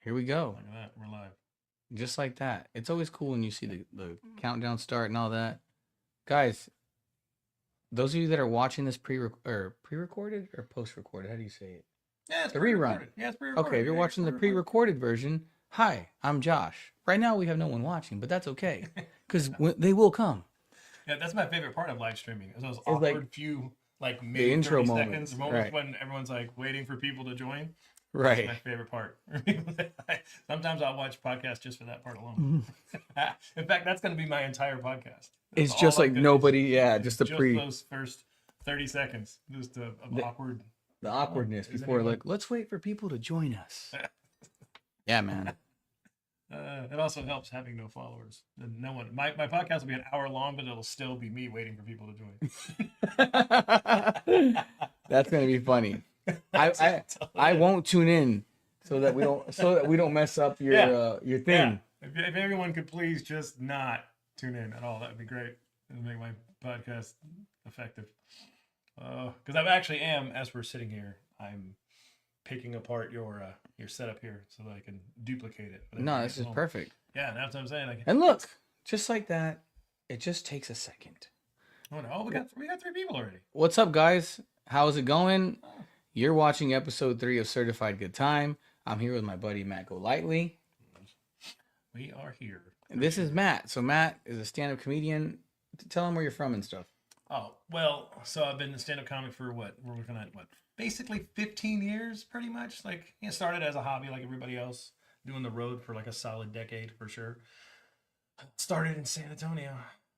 Here we go. Look at that. We're live. Just like that. It's always cool when you see the countdown start and all that. Guys, those of you that are watching this pre-recorded or post-recorded, how do you say it? Yeah, it's The pre-recorded. rerun. Yeah, it's pre-recorded. Okay, if you're Yeah, watching the pre-recorded version, hi, I'm Josh. Right now we have no one watching, but that's okay because they will come. Yeah, that's my favorite part of live streaming. Is those It's awkward like few, like maybe intro 30 moments, seconds, moments right. when everyone's like waiting for people to join. Right. That's my favorite part. Sometimes I'll watch podcasts just for that part alone. In fact, that's going to be my entire podcast. It's just like nobody, just the just pre. those first 30 seconds, just of awkward. The awkwardness before, like, let's wait for people to join us. Yeah, man. It also helps having no followers. No one. My podcast will be an hour long, but it'll still be me waiting for people to join. That's gonna be funny. I won't tune in so that we don't mess up your thing. Yeah. If everyone could please just not tune in at all, that would be great. It'll make my podcast effective. Because I actually am, as we're sitting here, I'm picking apart your setup here so that I can duplicate it. No, this is perfect. Yeah, that's what I'm saying. And look, just like that, it just takes a second. Oh no, we got 3 people already. What's up, guys? How's it going? You're watching episode 3 of Certified Good Time. I'm here with my buddy Matt Golightly. We are here. And this is Matt. So Matt is a stand-up comedian. Tell him where you're from and stuff. Oh, well, so I've been a stand-up comic for we're looking at basically 15 years, pretty much. Like, started as a hobby like everybody else, doing the road for like a solid decade for sure. Started in San Antonio,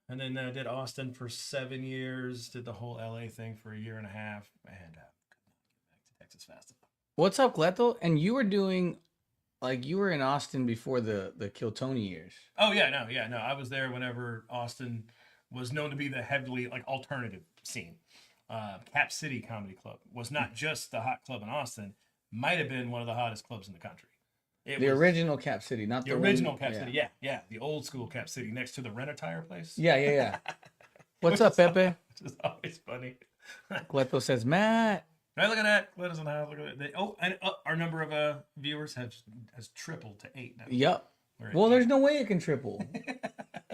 and then did Austin for 7 years, did the whole LA thing for a year and a half, and could not get back to Texas fast enough. What's up, Gleto? And you were doing, like, you were in Austin before the Kill Tony years. Oh, yeah, no. I was there whenever Austin was known to be the heavily, like, alternative scene. Cap City Comedy Club was not just the hot club in Austin, might have been one of the hottest clubs in the country. The original Cap City, not the original Cap City. Yeah, the old school Cap City next to the Rent-A-Tire place. Yeah. What's up, Pepe? Which is always funny. Gleto says, Matt. Right, look at that. Let us know how. Look at it. And our number of viewers has tripled to 8 now. Yep. Well, there's no way it can triple.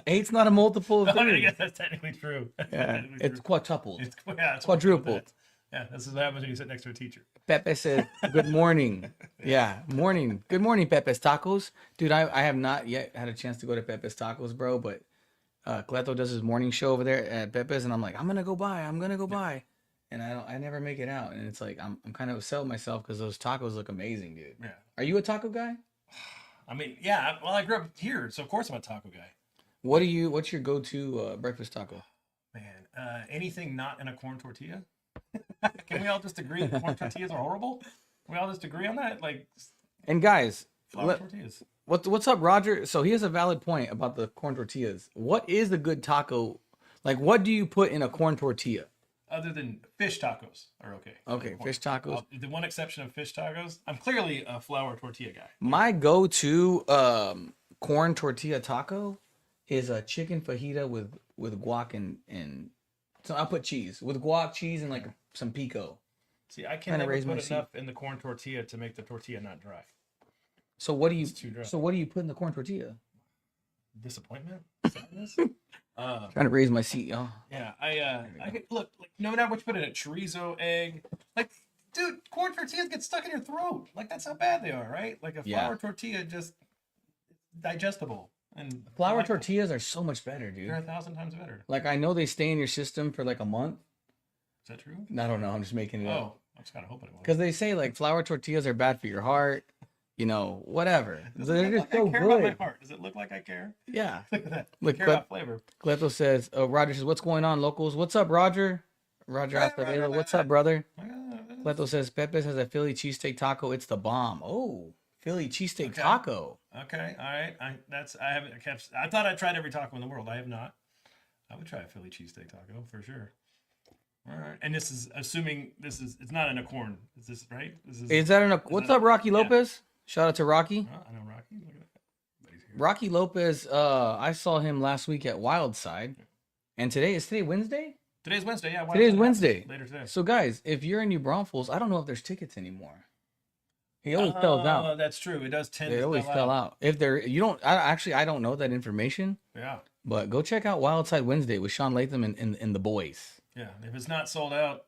8's not a multiple of 3. I guess that's technically true. It's quadrupled. It's quadrupled. Yeah, this is what happens when you sit next to a teacher. Pepe says, good morning. Yeah, morning. Good morning, Pepe's Tacos. Dude, I have not yet had a chance to go to Pepe's Tacos, bro, but Gleto does his morning show over there at Pepe's, and I'm like, I'm going to go by. And I never make it out. And it's like, I'm kind of upset with myself because those tacos look amazing, dude. Yeah. Are you a taco guy? I mean, yeah. Well, I grew up here, so of course I'm a taco guy. What's your go-to breakfast taco? Man, anything not in a corn tortilla. Can we all just agree that corn tortillas are horrible? Can we all just agree on that? Like, and guys, flour tortillas. What's up, Roger? So he has a valid point about the corn tortillas. What is a good taco? Like, what do you put in a corn tortilla? Other than fish tacos are okay. Okay, fish tacos. The one exception of fish tacos, I'm clearly a flour tortilla guy. My go-to corn tortilla taco is a chicken fajita with guac and so I'll put cheese with guac, cheese, and like some pico. See, I can't never put enough in the corn tortilla to make the tortilla not dry. So what do you? So what do you put in the corn tortilla? Disappointment, sadness. Trying to raise my seat, y'all. Yeah, I look, like, no matter what you put in it, chorizo, egg, like, dude, corn tortillas get stuck in your throat. Like, that's how bad they are, right? Like a flour tortilla, just digestible. And flour tortillas are so much better, dude. They're 1,000 times better. Like, I know they stay in your system for like a month. Is that true? I don't know. I'm just making it up. Oh, I was kind of hoping it was. Because they say like flour tortillas are bad for your heart. You know, whatever. They're just so good. About my heart. Does it look like I care? Yeah. Look at that. Look, care about flavor. Gleto says, Roger says, what's going on, locals? What's up, Roger? Roger Acevedo, what's up, brother? Gleto says, Pepe's has a Philly cheesesteak taco. It's the bomb. Oh, Philly cheesesteak taco. Okay, all right. I thought I tried every taco in the world. I have not. I would try a Philly cheesesteak taco for sure. All right, and this is assuming it's not in a corn. Is this right? Is that in a? What's up, Rocky Lopez? Shout out to Rocky. I know Rocky. Look at that. Rocky Lopez. I saw him last week at Wildside, and is today Wednesday? Today's Wednesday. Yeah. Today's Wednesday. Later today. So guys, if you're in New Braunfels, I don't know if there's tickets anymore. He always sells out. That's true. It does tend They to always sell sell out. out. If they're you don't I don't know that information, Yeah. but go check out Wild Side Wednesday with Sean Latham and the boys. Yeah. If it's not sold out,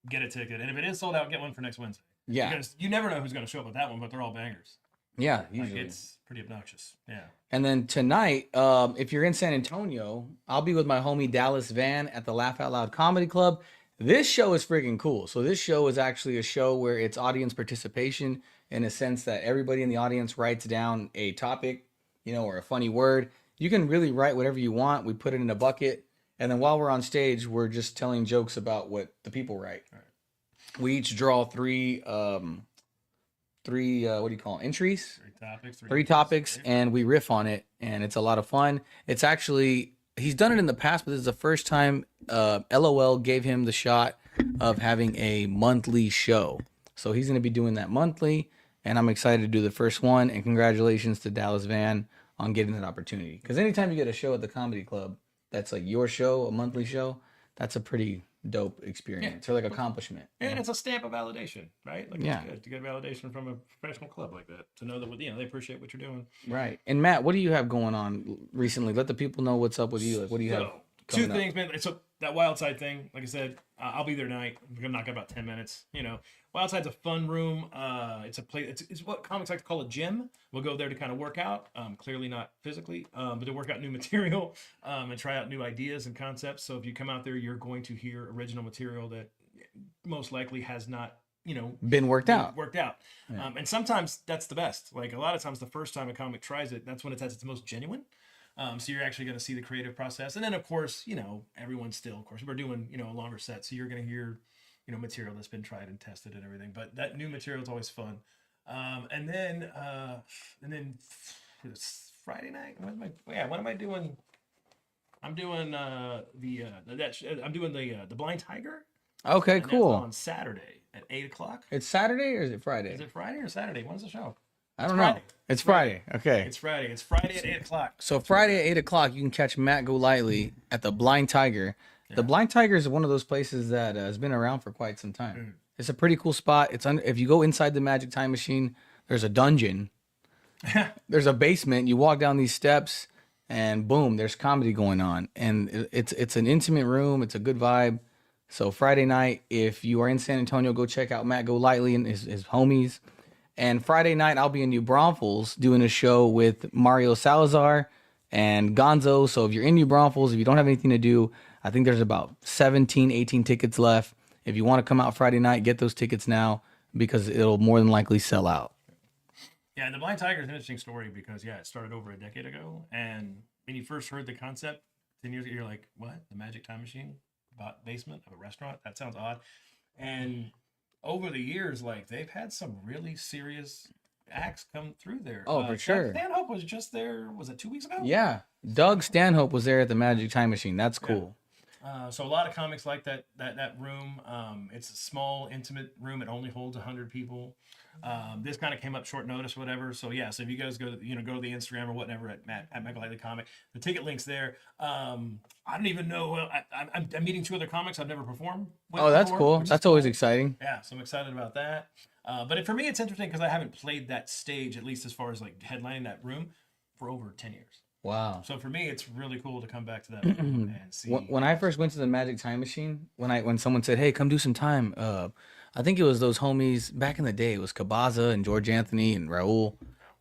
get a ticket. And if it is sold out, get one for next Wednesday. Yeah. Because you never know who's going to show up at that one, but they're all bangers. Yeah, Like, usually. it's pretty obnoxious. Yeah. And then tonight, if you're in San Antonio, I'll be with my homie Dallas Van at the Laugh Out Loud Comedy Club. This show is freaking cool. So this show is actually a show where it's audience participation in a sense that everybody in the audience writes down a topic, or a funny word. You can really write whatever you want. We put it in a bucket, and then while we're on stage, we're just telling jokes about what the people write. Right. We each draw three what do you call it? Entries? Three topics, and we riff on it, and it's a lot of fun. It's actually he's done it in the past, but this is the first time LOL gave him the shot of having a monthly show. So he's going to be doing that monthly, and I'm excited to do the first one. And congratulations to Dallas Van on getting that opportunity. Because anytime you get a show at the comedy club, that's like your show, a monthly show. That's a pretty dope experience or like accomplishment. And it's a stamp of validation, right? Like, yeah, it's good to get validation from a professional club like that, to know that they appreciate what you're doing. Right. And Matt, what do you have going on recently? Let the people know what's up with you. Like, what do you have? Two things, man. So that Wild Side thing, like I said, I'll be there tonight. I'm gonna knock out about 10 minutes. Wild Side's a fun room. It's a place. It's what comics like to call a gym. We'll go there to kind of work out. Clearly not physically, but to work out new material and try out new ideas and concepts. So if you come out there, you're going to hear original material that most likely has not been worked out. Yeah. And sometimes that's the best. Like a lot of times, the first time a comic tries it, that's when it's at its most genuine. So you're actually going to see the creative process. And then, of course, everyone's still, of course, we're doing, a longer set. So you're going to hear, material that's been tried and tested and everything. But that new material is always fun. And then it's Friday night. What am I doing? I'm doing I'm doing the Blind Tiger. Okay, and cool. That's on Saturday at 8:00. It's Saturday or is it Friday? Is it Friday or Saturday? When's the show? I don't know. It's Friday. Okay. It's Friday. It's Friday at 8:00. So Friday at 8:00, you can catch Matt Golightly at the Blind Tiger. Yeah. The Blind Tiger is one of those places that has been around for quite some time. Mm. It's a pretty cool spot. If you go inside the Magic Time Machine, there's a dungeon. There's a basement. You walk down these steps, and boom, there's comedy going on. And it's an intimate room. It's a good vibe. So Friday night, if you are in San Antonio, go check out Matt Golightly and his homies. And Friday night, I'll be in New Braunfels doing a show with Mario Salazar and Gonzo. So if you're in New Braunfels, if you don't have anything to do, I think there's about 17, 18 tickets left. If you want to come out Friday night, get those tickets now because it'll more than likely sell out. Yeah, and the Blind Tiger is an interesting story because, it started over a decade ago. And when you first heard the concept 10 years ago, you're like, what? The Magic Time Machine? Basement of a restaurant? That sounds odd. And over the years, they've had some really serious acts come through there. Oh, for sure. Stanhope was just there. Was it 2 weeks ago? Yeah, Doug Stanhope was there at the Magic Time Machine. That's cool. So a lot of comics like that room. It's a small, intimate room. It only holds 100 people. This kind of came up short notice, whatever. So so if you guys go to the Instagram or whatever at Michael Lightly Comic, the ticket link's there. I don't even know. I'm meeting 2 other comics I've never performed with. Oh, that's cool. That's always exciting. Yeah, so I'm excited about that. But for me, it's interesting because I haven't played that stage, at least as far as headlining that room, for over 10 years. Wow. So for me, it's really cool to come back to that and see. When I first went to the Magic Time Machine, when someone said, "Hey, come do some time," I think it was those homies back in the day. It was Kabaza and George Anthony and Raul.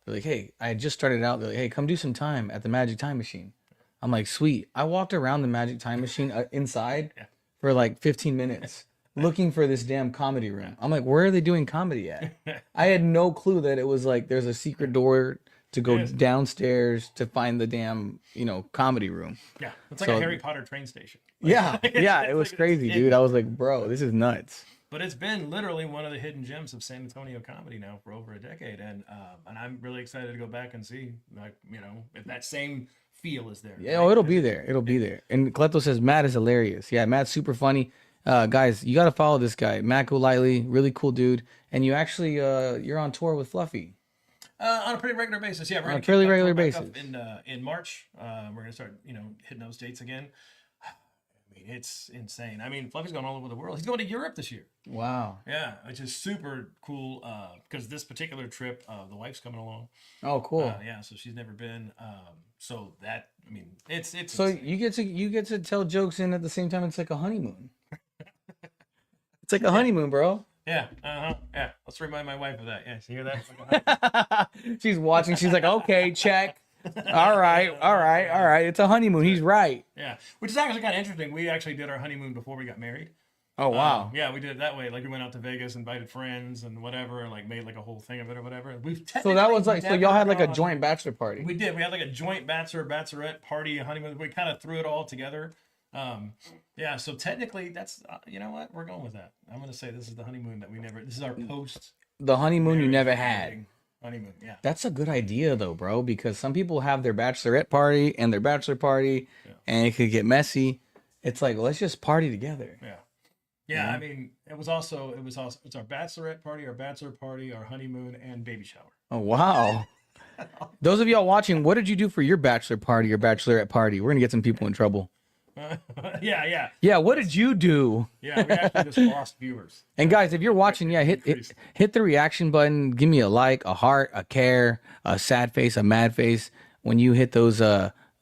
They're like, "Hey, I had just started out. They're like, hey, come do some time at the Magic Time Machine." I'm like, "Sweet." I walked around the Magic Time Machine inside for 15 minutes. Looking for this damn comedy room. I'm like, where are they doing comedy at? I had no clue that it was there's a secret door to go downstairs to find the damn, comedy room. Yeah. It's like a Harry Potter train station. Yeah. It was crazy, dude. I was like, bro, this is nuts. But it's been literally one of the hidden gems of San Antonio comedy now for over a decade. And I'm really excited to go back and see, if that same feel is there. Yeah, it'll be there. It'll be there. And Cleto says, Matt is hilarious. Yeah, Matt's super funny. Guys, you got to follow this guy, Matt Golightly, really cool dude. And you actually, you're on tour with Fluffy. On a pretty regular basis, yeah. We're on a pretty regular basis. In March, we're gonna start, hitting those dates again. mean, it's insane. I mean, Fluffy's going all over the world. He's going to Europe this year. Wow. Yeah, which is super cool because this particular trip, the wife's coming along. Oh, cool. Yeah, so she's never been. So that, I mean, it's So insane. you get to tell jokes and at the same time it's like a honeymoon. It's like a honeymoon, bro. Yeah, yeah. Let's remind my wife of that. Yeah, you hear that? It's like a She's watching. She's like, okay, check. All right. It's a honeymoon. He's right. yeah, which is actually kind of interesting. We actually did our honeymoon before we got married. Oh, wow. Yeah, we did it that way. Like we went out to Vegas, invited friends and whatever, and like made like a whole thing of it or whatever. We've So that was like, so y'all had like a gone- joint bachelor party. We did. We had like a joint bachelorette party, honeymoon. We kind of threw it all together. Yeah. So technically, that's you know what, we're going with that. I'm gonna say this is the honeymoon that we never. This is our post The honeymoon you never had. honeymoon. Yeah. That's a good idea though, bro, because some people have their bachelorette party and their bachelor party and it could get messy. It's like, let's just party together. Yeah. Yeah. I mean, it's our bachelorette party, our bachelor party, our honeymoon, and baby shower. Oh, wow. Those of y'all watching, what did you do for your bachelor party or bachelorette party? We're going to get some people in trouble. Yeah. Yeah, what did you do? Yeah. We actually just lost viewers. And guys, if you're watching, hit the reaction button. Give me a like, a heart, a care, a sad face, a mad face. When you hit those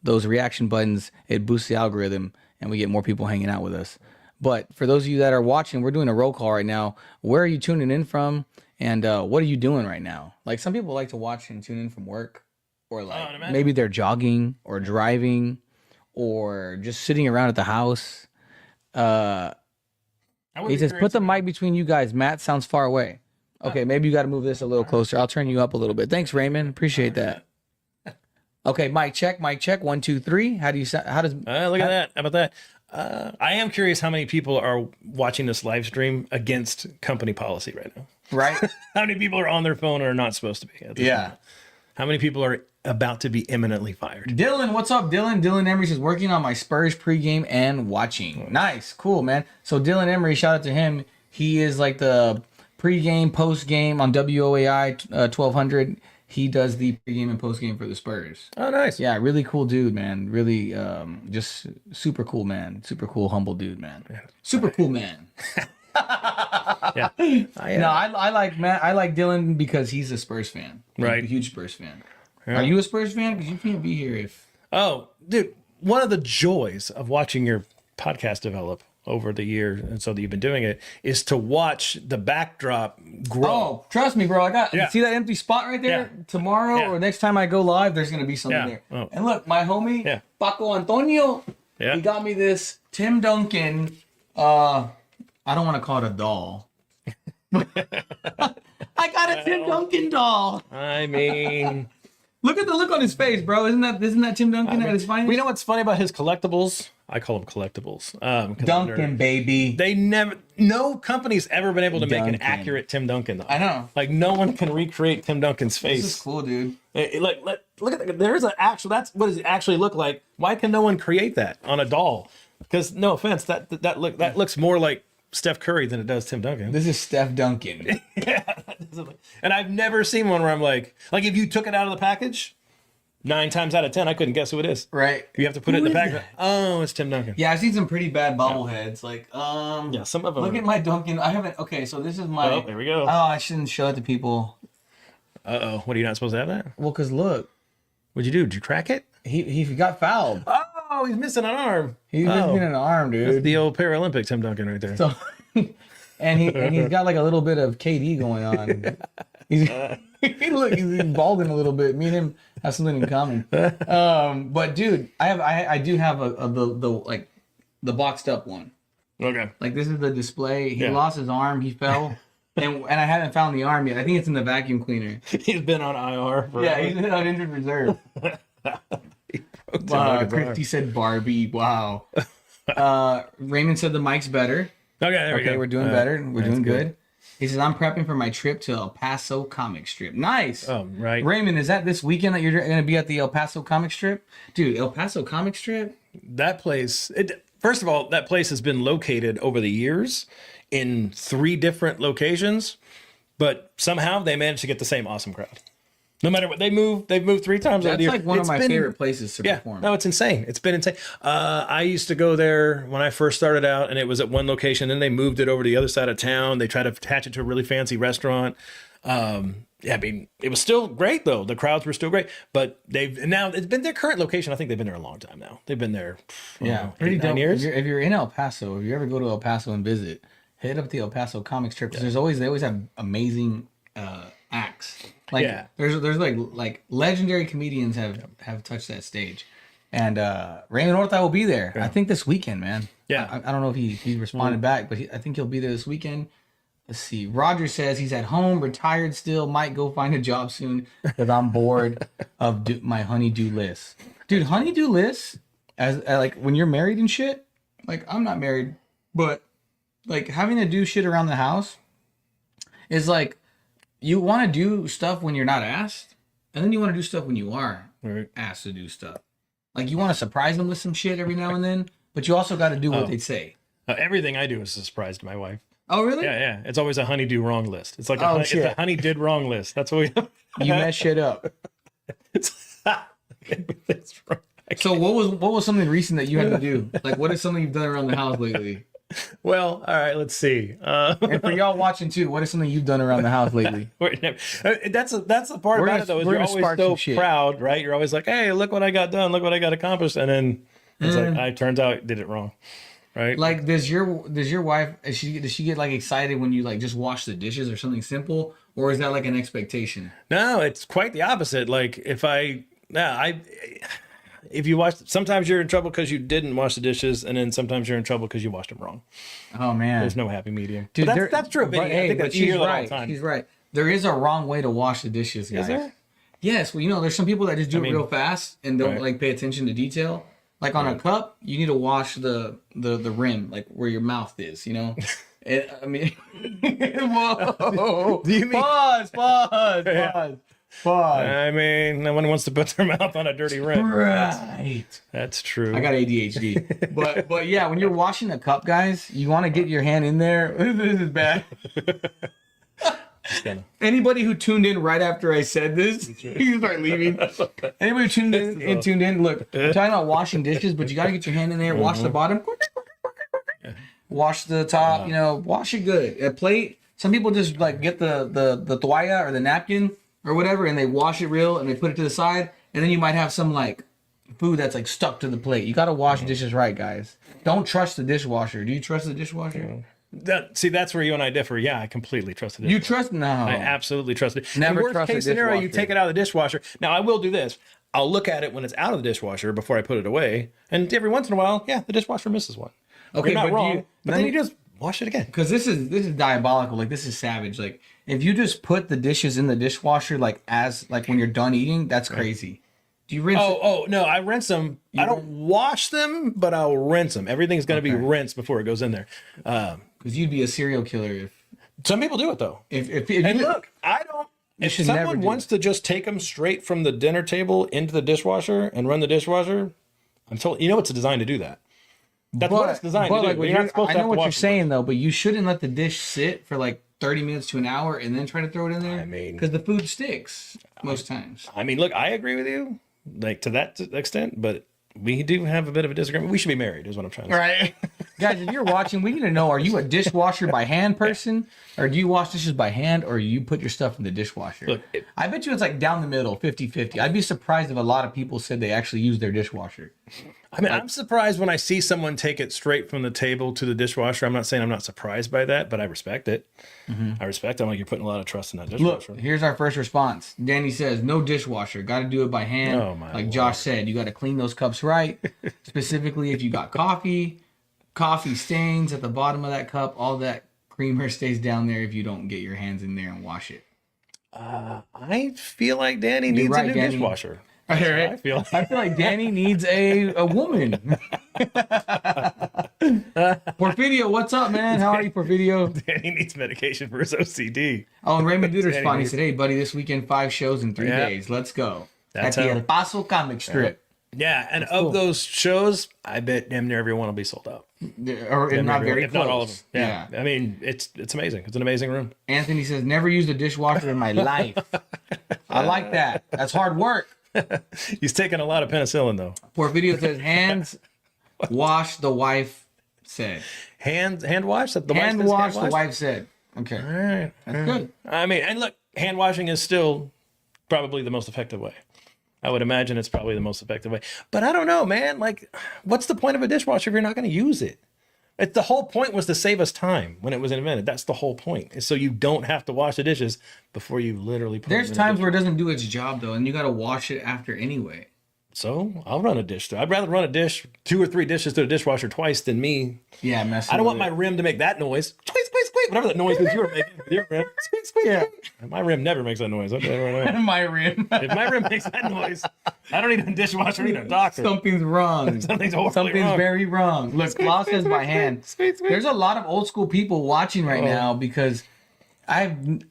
reaction buttons, it boosts the algorithm and we get more people hanging out with us. But for those of you that are watching, we're doing a roll call right now. Where are you tuning in from? And what are you doing right now? Like some people like to watch and tune in from work, or like maybe they're jogging or driving or just sitting around at the house. He says, put the mic between you guys. Matt sounds far away. Okay, maybe you got to move this a little closer. I'll turn you up a little bit. Thanks, Raymond. Appreciate that. Okay, mic check. 1, 2, 3. How do you sound? How does? Look at that. How about that? I am curious how many people are watching this live stream against company policy right now. Right? How many people are on their phone and are not supposed to be? At this moment? How many people are about to be imminently fired? Dylan, what's up, Dylan? Dylan Emery is working on my Spurs pregame and watching. Nice, cool, man. So Dylan Emery, shout out to him. He is like the pregame, postgame on WOAI 1200. He does the pregame and postgame for the Spurs. Oh, nice. Yeah, really cool dude, man. Really, just super cool, man. Super cool, humble dude, man. Super cool, man. Yeah. No, I like Matt. I like Dylan because he's a Spurs fan. Right. A huge Spurs fan. Yeah. Are you a Spurs fan? Because you can't be here if. Oh, dude, one of the joys of watching your podcast develop over the year, and so that you've been doing it, is to watch the backdrop grow. Oh, trust me, bro. See that empty spot right there? Yeah. Tomorrow or next time I go live, there's gonna be something there. Oh. And look, my homie Paco Antonio, he got me this Tim Duncan. I don't want to call it a doll. I got a Tim Duncan doll. I mean, Look at the look on his face, bro. Isn't that Tim Duncan at his finest? you know what's funny about his collectibles? I call them collectibles. Duncan, baby. No company's ever been able to make an Duncan. accurate Tim Duncan, though. I know. Like, no one can recreate Tim Duncan's face. This is cool, dude. Look at that. There's an actual, what does it actually look like? Why can no one create that on a doll? Because, no offense, that looks more like Steph Curry than it does Tim Duncan. This is Steph Duncan. Yeah. And I've never seen one where I'm like if you took it out of the package, 9 times out of 10, I couldn't guess who it is. Right. You have to put it in the is package. that? Oh, it's Tim Duncan. Yeah, I've seen some pretty bad bobbleheads. Like, Yeah, some of them. look at my Duncan. I haven't. Okay, so this is my. Oh, there we go. Oh, I shouldn't show it to people. Uh-oh. What, are you not supposed to have that? Well, cause look, What'd you do? Did you crack it? he got fouled. Oh, he's missing an arm. He's missing an arm, That's dude. the old Paralympic Tim Duncan right there. So, and he's got like a little bit of KD going on. He's balding a little bit. Me and him have something in common. But dude, I do have the boxed up one. Okay. Like this is the display. He lost his arm. He fell. And I haven't found the arm yet. I think it's in the vacuum cleaner. He's been on IR for Yeah, he's been on injured reserve. Wow, Christy said Barbie. Wow. Raymond said the mic's better. Okay, there we go. We're doing better. We're doing good. He says, I'm prepping for my trip to El Paso comic strip. Nice. Oh, right. Raymond, is that this weekend that you're going to be at the El Paso comic strip? Dude, El Paso comic strip? That place, first of all, that place has been located over the years in 3 different locations, but somehow they managed to get the same awesome crowd. No matter what, they've moved 3 times. That's like one of my favorite places to perform. No, it's insane. It's been insane. I used to go there when I first started out, and it was at one location. Then they moved it over to the other side of town. They tried to attach it to a really fancy restaurant. Yeah, I mean, it was still great though. The crowds were still great, but now it's been their current location. I think they've been there a long time now. They've been there, pretty 8-9 years. If you're in El Paso, if you ever go to El Paso and visit, hit up the El Paso comic strip because they always have amazing acts. Like there's like legendary comedians have touched that stage, and Raymond Horta will be there. I think this weekend, man. Yeah, I don't know if he responded back, but I think he'll be there this weekend. Let's see. Roger says he's at home, retired still, might go find a job soon because I'm bored of my honeydew list. Dude, honeydew list, as like when you're married and shit, like I'm not married, but like having to do shit around the house is like you want to do stuff when you're not asked, and then you want to do stuff when you are asked to do stuff. Like you want to surprise them with some shit every now and then, but you also got to do what they say. Everything I do is a surprise to my wife. Oh, really? Yeah. It's always a honeydew wrong list. It's like it's a honey did wrong list. That's what we have. You mess shit up. That's right. So what was something recent that you had to do? Like what is something you've done around the house lately? Well, all right, let's see. And for y'all watching too, what is something you've done around the house lately? That's the part about it though, is you're always so proud, right? You're always like, hey, look what I got done, look what I got accomplished, and then it's like, it turns out I did it wrong. Right. Like, does your wife, does she get like excited when you like just wash the dishes or something simple, or is that like an expectation? No, it's quite the opposite. Like if you wash, sometimes you're in trouble because you didn't wash the dishes, and then sometimes you're in trouble because you washed them wrong. Oh man, there's no happy medium. Dude, but that's true. But, I think she's right. She's right. There is a wrong way to wash the dishes, guys. Is there? Yes. Well, there's some people that just do it real fast and don't like pay attention to detail. Like on a cup, you need to wash the rim, like where your mouth is, I mean, whoa. Do you mean pause? I mean, no one wants to put their mouth on a dirty rim. Right. That's true. I got ADHD. but yeah, when you're washing a cup, guys, you want to get your hand in there. This is bad. Anybody who tuned in right after I said this, you can start leaving. Anybody who tuned in, look, I'm talking about washing dishes, but you got to get your hand in there, wash the bottom, wash the top, wash it good. A plate, some people just like get the toalla or the napkin or whatever, and they wash it real, and they put it to the side, and then you might have some like food that's like stuck to the plate. You got to wash dishes right, guys. Don't trust the dishwasher. Do you trust the dishwasher? That's where you and I differ. Yeah, I completely trust the dishwasher. You trust? No. I absolutely trust it. Never worst trust case scenario, you take it out of the dishwasher. Now, I will do this. I'll look at it when it's out of the dishwasher before I put it away. And every once in a while, the dishwasher misses one. Okay, you're not wrong. But then you just wash it again. Because this is diabolical. Like, this is savage. Like, if you just put the dishes in the dishwasher, like when you're done eating, that's crazy. Do you rinse? Oh no, I rinse them. I don't wash them, but I'll rinse them. Everything's going to be rinsed before it goes in there. Because you'd be a serial killer if some people do it though. If look, I don't. If someone wants to just take them straight from the dinner table into the dishwasher and run the dishwasher, I'm told it's designed to do that. That's what it's designed to do. Like, I know what you're saying though, but you shouldn't let the dish sit for like 30 minutes to an hour and then try to throw it in there. I mean, because the food sticks most times. I mean, look, I agree with you, like to that extent, but we do have a bit of a disagreement. We should be married, is what I'm trying to say. Right. Guys, if you're watching, we need to know, are you a dishwasher by hand person? Or do you wash dishes by hand? Or you put your stuff in the dishwasher? Look, I bet you it's like down the middle, 50-50. I'd be surprised if a lot of people said they actually use their dishwasher. I mean, I'm surprised when I see someone take it straight from the table to the dishwasher. I'm not saying I'm not surprised by that, but I respect it. Mm-hmm. I respect it. I'm like, you're putting a lot of trust in that dishwasher. Look, here's our first response. Danny says, no dishwasher. Got to do it by hand. Oh, my Lord. Josh said, you got to clean those cups right. Specifically, if you got coffee stains at the bottom of that cup, all that creamer stays down there if you don't get your hands in there and wash it. I feel like Danny needs a new dishwasher. Right. I feel like Danny needs a woman. Porfidio, what's up, man? How are you, Porfidio? Danny needs medication for his OCD. Oh, and Raymond Duder's funny. He said, hey, buddy, this weekend 5 shows in 3 days. Let's go. That's at the El Paso comic strip. Yeah, and that's of those shows, I bet damn near everyone will be sold out. Or if not very close. Not all of them. Yeah. I mean, it's amazing. It's an amazing room. Anthony says, never used a dishwasher in my life. I like that. That's hard work. He's taking a lot of penicillin though. Porfirio says hands wash. The wife said Hand wash. The wife hand says wash. hand The wife said. Okay, All right. that's good. I mean, and look, hand washing is still probably the most effective way. I would imagine it's probably the most effective way. But I don't know, man. Like, what's the point of a dishwasher if you're not going to use it? The whole point was to save us time when it was invented. That's the whole point. Is so you don't have to wash the dishes before you literally put There's them in times the where it doesn't do its job though, and you got to wash it after anyway. So I'll run a dish. I'd rather run a dish, 2 or 3 dishes to the dishwasher twice than me. Yeah, messing. I don't with want my it. rim to make that noise. Squeak, squeak, squeak. Whatever that noise is you were making with your rim. Squeak, squeak, Yeah. squeak. My rim never makes that noise. I'll tell you right now. My rim. If my rim makes that noise, I don't need a dishwasher. I need a doctor. Something's wrong. Something's horribly Something's wrong. very wrong. Look, Klaus says by hand. There's a lot of old school people watching right now because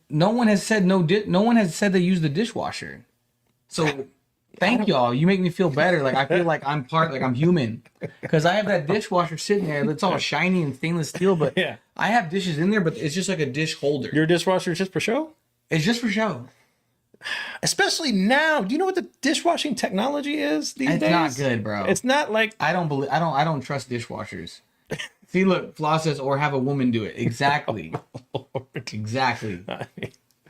no one has said no one has said they use the dishwasher. So thank y'all. You make me feel better. Like I feel like I'm I'm human. Because I have that dishwasher sitting there that's all shiny and stainless steel, but Yeah. I have dishes in there, but it's just like a dish holder. Your dishwasher is just for show? It's just for show. Especially now. Do you know what the dishwashing technology is these It's days? not good, bro. It's not like I don't trust dishwashers. See, look, Flaw says, or have a woman do it. Exactly. Exactly.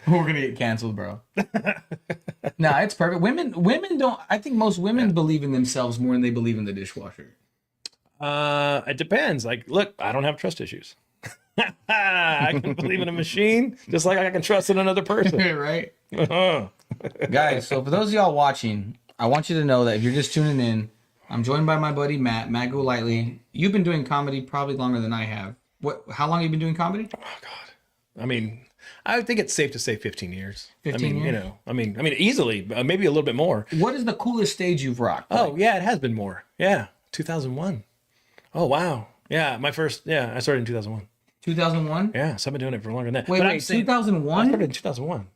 We're gonna get canceled, bro. No, it's perfect. Women don't. I think most women believe in themselves more than they believe in the dishwasher. It depends. Like, look, I don't have trust issues. I can believe in a machine just like I can trust in another person. Right, Uh-huh. guys. So for those of y'all watching, I want you to know that if you're just tuning in, I'm joined by my buddy Matt Golightly. You've been doing comedy probably longer than I have. How long have you been doing comedy? Oh God. I mean, I think it's safe to say 15 years. 15 years. years? You know, I mean, easily, maybe a little bit more. What is the coolest stage you've rocked? Oh yeah, it has been more. Yeah, 2001. Oh wow. Yeah, I started in 2001. 2001. Yeah, so I've been doing it for longer than that. Wait, But I'm wait, saying- I 2001? started in 2001.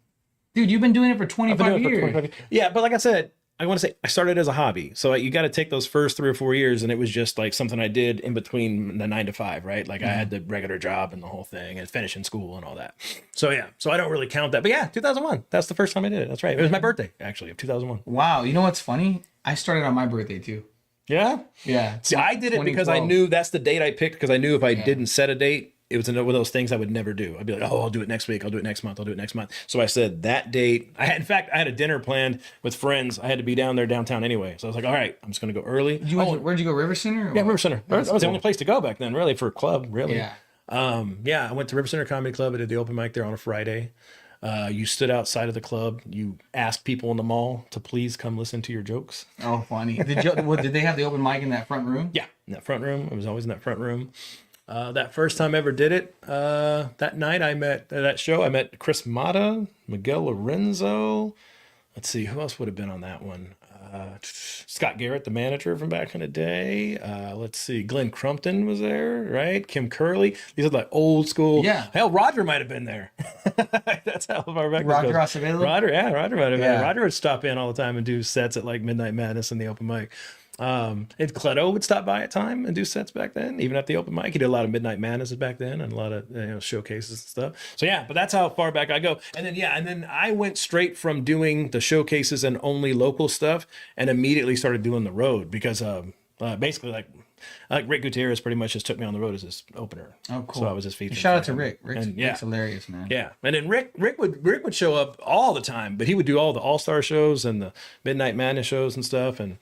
Dude, you've been doing it for I've been 25 doing it for years. 25 years. Yeah, but like I said, I want to say I started as a hobby. So you got to take those first 3 or 4 years, and it was just like something I did in between the 9 to 5, right? Like I had the regular job and the whole thing, and finishing school and all that. So yeah, so I don't really count that. But yeah, 2001. That's the first time I did it. That's right. It was my birthday actually of 2001. Wow, you know what's funny? I started on my birthday too. Yeah. Yeah. See, I did it because I 2012. knew that's the date I picked because I knew if I didn't set a date, it was one of those things I would never do. I'd be like, oh, I'll do it next week. I'll do it next month. I'll do it next month. So I said that date. In fact, I had a dinner planned with friends. I had to be downtown anyway. So I was like, all right, I'm just going to go early. Where'd you go? River Center? Or Yeah, what? River Center. That was the only place to go back then, really, for a club, really. Yeah. I went to River Center Comedy Club. I did the open mic there on a Friday. You stood outside of the club. You asked people in the mall to please come listen to your jokes. Oh, funny. Did they have the open mic in that front room? Yeah, in that front room. I was always in that front room. That first time I ever did it, that night I met Chris Mata, Miguel Lorenzo. Let's see, who else would have been on that one? Scott Garrett, the manager from back in the day. Let's see, Glenn Crumpton was there, right? Kim Curley. These are like old school. Yeah. Hell, Roger might have been there. That's how far back Roger this goes. Acevedo? Roger might have been Yeah. there. Roger would stop in all the time and do sets at like Midnight Madness and the open mic. And Cleto would stop by at time and do sets back then, even at the open mic. He did a lot of Midnight Madnesses back then and a lot of showcases and stuff. So yeah, but that's how far back I go. And then I went straight from doing the showcases and only local stuff and immediately started doing the road because basically like Rick Gutierrez pretty much just took me on the road as his opener. Oh, cool. So I was just featured. Shout out to Rick. Rick's yeah. hilarious, man. Yeah, and then Rick would show up all the time, but he would do all the All-Star shows and the Midnight Madness shows and stuff, and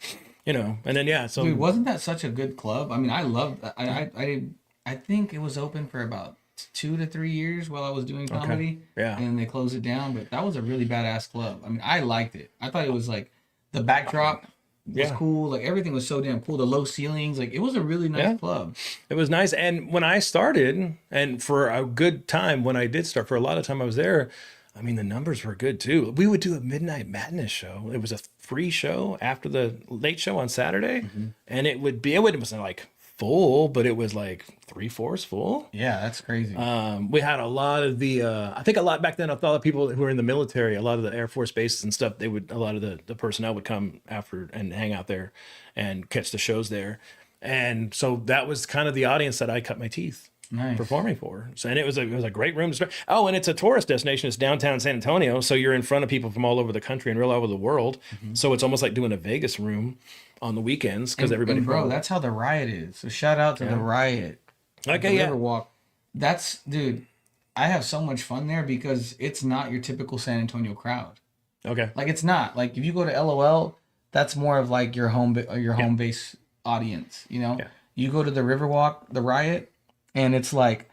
and then yeah. So Dude, wasn't that such a good club? I mean, I loved. I think it was open for about 2 to 3 years while I was doing comedy. Yeah. And they closed it down, but that was a really badass club. I mean, I liked it. I thought it was like the backdrop was cool. Like everything was so damn cool. The low ceilings, like it was a really nice club. It was nice. And when I started, and for a good time when I did start, for a lot of time I was there, I mean, the numbers were good too. We would do a Midnight Madness show. It was a free show after the late show on Saturday. And it wasn't like full, but it was like 3/4 full. Yeah, that's crazy. We had a lot of I think a lot back then, a lot of people who were in the military, a lot of the Air Force bases and stuff, a lot of the personnel would come after and hang out there and catch the shows there. And so that was kind of the audience that I cut my teeth. Nice. performing for. So, and it was a great room to start. Oh, and it's a tourist destination. It's downtown San Antonio, so you're in front of people from all over the country and all over the world. So it's almost like doing a Vegas room on the weekends because everybody. And bro, that's how the Riot is. So shout out to the Riot. Okay, the yeah. Riverwalk. That's dude. I have so much fun there because it's not your typical San Antonio crowd. Okay. Like it's not like if you go to LOL, that's more of like your home base audience. You know, you go to the Riverwalk, the Riot, and it's like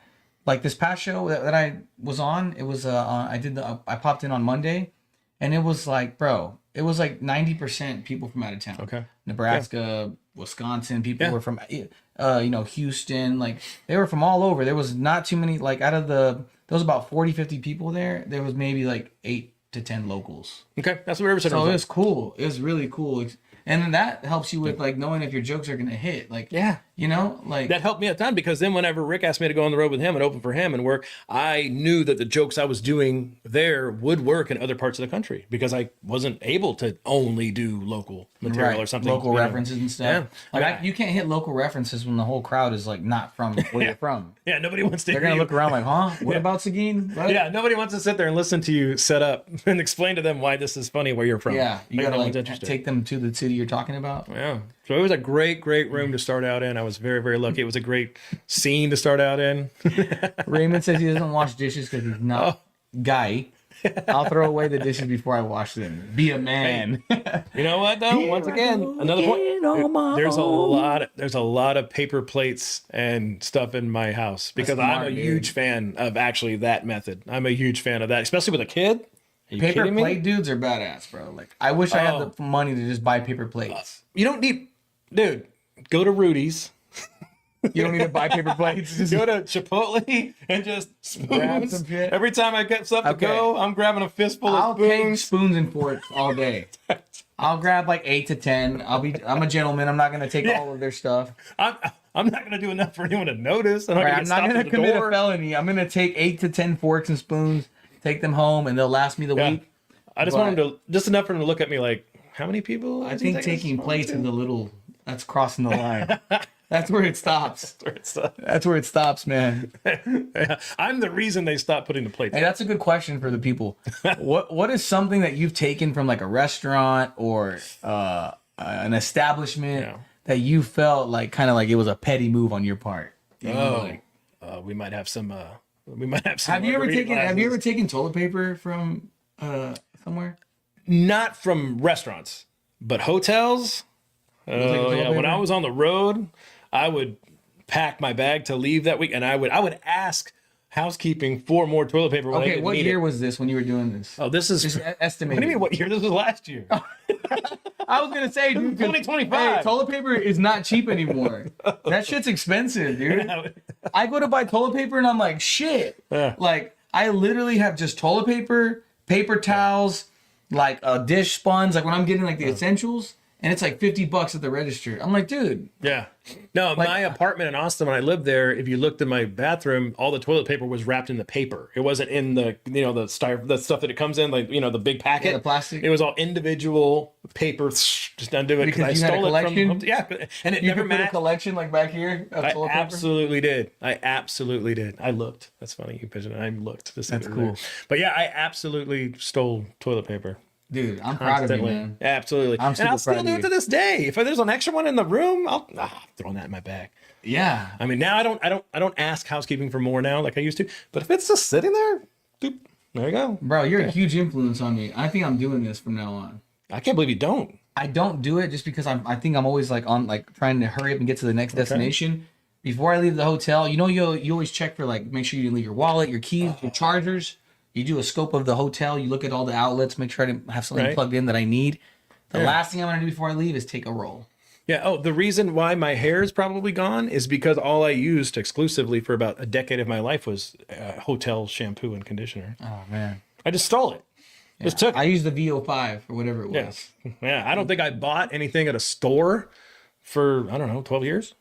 this past show that I was on. It was I popped in on Monday, and it was like, bro, it was like 90% people from out of town. Okay. Nebraska, Wisconsin, people were from Houston, like they were from all over. There was not too many, like out of there was about 40, 50 people there. There was maybe like 8 to 10 locals. Okay, that's what Riverside So was. it was cool. It was really cool. And then that helps you with like knowing if your jokes are going to hit. Like, you know, like that helped me a ton because then whenever Rick asked me to go on the road with him and open for him and work, I knew that the jokes I was doing there would work in other parts of the country because I wasn't able to only do local material or something. Local references and stuff. Yeah. Like you can't hit local references when the whole crowd is like not from where you're from. Yeah, nobody wants to. They're going to look around like, huh? What about Seguin? What? Yeah, nobody wants to sit there and listen to you set up and explain to them why this is funny where you're from. Yeah, you got to no one's like interested. take them to the city you're talking about. Yeah. So it was a great room to start out in. I was very, very lucky. It was a great scene to start out in. Raymond says he doesn't wash dishes because he's not guy. I'll throw away the dishes before I wash them. Be a man. You know what though? Once again, another point. There's a lot of paper plates and stuff in my house because I'm a huge fan of actually that method. I'm a huge fan of that, especially with a kid. Are you Paper kidding me? plate dudes are badass, bro. Like I wish I had the money to just buy paper plates. You don't need, dude. Go to Rudy's. You don't need to buy paper plates. Just go to Chipotle and just grab spoons. some shit. Every time I get something to go, I'm grabbing a fistful I'll of take spoons. spoons and forks all day. I'll grab like 8 to 10. I'm a gentleman. I'm not gonna take all of their stuff. I'm not gonna do enough for anyone to notice. I'm not gonna commit a felony. I'm gonna take 8 to 10 forks and spoons, take them home, and they'll last me the week. I just want them to just enough for them to look at me like, how many people? I think taking plates is a little. That's crossing the line. That's where it stops. That's where it stops, man. I'm the reason they stopped putting the plates. Hey, that's a good question for the people. What is something that you've taken from like a restaurant or an establishment that you felt like kind of like it was a petty move on your part? You know, we might have some. Have you ever taken toilet paper from somewhere? Not from restaurants, but hotels. When I was on the road, I would pack my bag to leave that week, and I would ask housekeeping for more toilet paper. When Okay, what year was this when you were doing this? Oh, this is just estimated. What do you mean? What year? This was last year. I was gonna say, dude, 2025. Hey, toilet paper is not cheap anymore. That shit's expensive, dude. I go to buy toilet paper and I'm like, shit. Like, I literally have just toilet paper, paper towels, like dish sponge. Like when I'm getting like the essentials. And it's like $50 at the register. I'm like, dude. Yeah. No, like, my apartment in Austin, when I lived there, if you looked in my bathroom, all the toilet paper was wrapped in the paper. It wasn't in the, the stuff that it comes in, like, the big packet. The plastic. It was all individual paper, just undo it. Because you had a collection? And it never matched. Put a collection like back here of toilet paper? Absolutely did. I absolutely did. I looked. That's funny you mentioned it. I looked. That's cool. But yeah, I absolutely stole toilet paper. Dude, I'm proud of you, man. Absolutely. And I'll still do it to this day. If there's an extra one in the room, I'm throwing that in my bag. Yeah. I mean, now I don't ask housekeeping for more now like I used to. But if it's just sitting there, doop, there you go. Bro, you're a huge influence on me. I think I'm doing this from now on. I can't believe you don't. I don't do it just because I think I'm always like on like trying to hurry up and get to the next destination. Before I leave the hotel, you always check for like make sure you didn't leave your wallet, your keys, your chargers. You do a scope of the hotel. You look at all the outlets, make sure I have something plugged in that I need. The last thing I'm going to do before I leave is take a roll. Yeah. Oh, the reason why my hair is probably gone is because all I used exclusively for about a decade of my life was hotel shampoo and conditioner. Oh, man. I just stole it. Yeah. Just took it. I used the VO5 or whatever it was. Yeah. I don't think I bought anything at a store for, 12 years.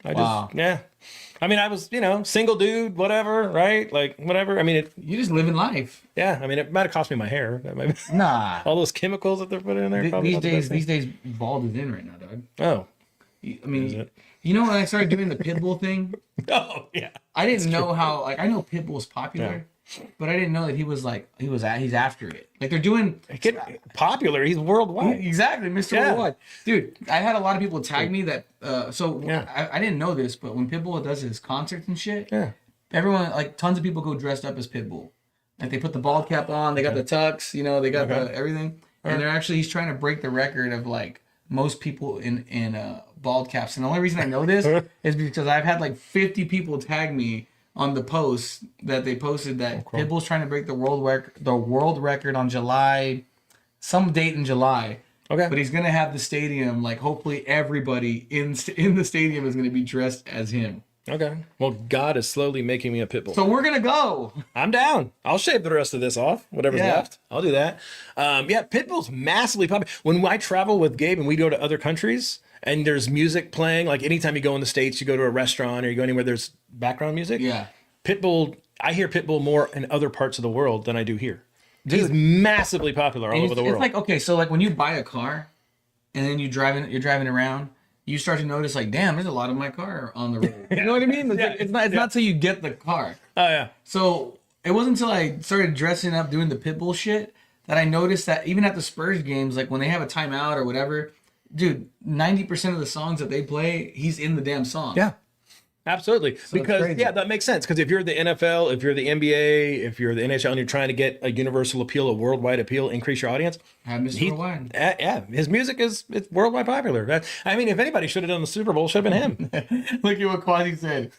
Yeah. I mean, I was, single dude, whatever, right? Like, whatever. I mean, you're just living life. Yeah. I mean, it might have cost me my hair. Nah. All those chemicals that they're putting in there. These days, bald is in right now, dog. Oh. I mean, You know when I started doing the Pitbull thing, Oh yeah. I didn't know how. Like I know Pitbull's popular, but I didn't know that he's after it. Like they're doing Popular. He's worldwide. exactly, Mr. Yeah. Worldwide, dude. I had a lot of people tag me that. Yeah. I didn't know this, but when Pitbull does his concerts and shit, Yeah. everyone like tons of people go dressed up as Pitbull. Like they put the bald cap on, they got the tux, you know, they got the everything, and he's trying to break the record of like most people in bald caps. And the only reason I know this is because I've had like 50 people tag me on the post that they posted that Pitbull's trying to break the world record on some date in July. Okay. But he's gonna have the stadium, like hopefully everybody in the stadium is gonna be dressed as him. Okay. Well, God is slowly making me a Pitbull. So we're gonna go. I'm down. I'll shave the rest of this off, whatever's left. I'll do that. Pitbull's massively popular. When I travel with Gabe and we go to other countries and there's music playing, like anytime you go in the States, you go to a restaurant or you go anywhere there's background music. Yeah. Pitbull, I hear Pitbull more in other parts of the world than I do here. He's massively popular all over the world. It's like, okay, so like when you buy a car and then you're driving around, you start to notice like, damn, there's a lot of my car on the road. You know what I mean? It's not till you get the car. Oh yeah. So it wasn't until I started dressing up doing the Pitbull shit that I noticed that even at the Spurs games, like when they have a timeout or whatever, dude, 90% of the songs that they play, he's in the damn song. Yeah. Absolutely. Because that makes sense. Because if you're the NFL, if you're the NBA, if you're the NHL and you're trying to get a universal appeal, a worldwide appeal, increase your audience. Have Mr. Worldwide. His music it's worldwide popular. I mean, if anybody should have done the Super Bowl, should have been him. Look at what Quasi said.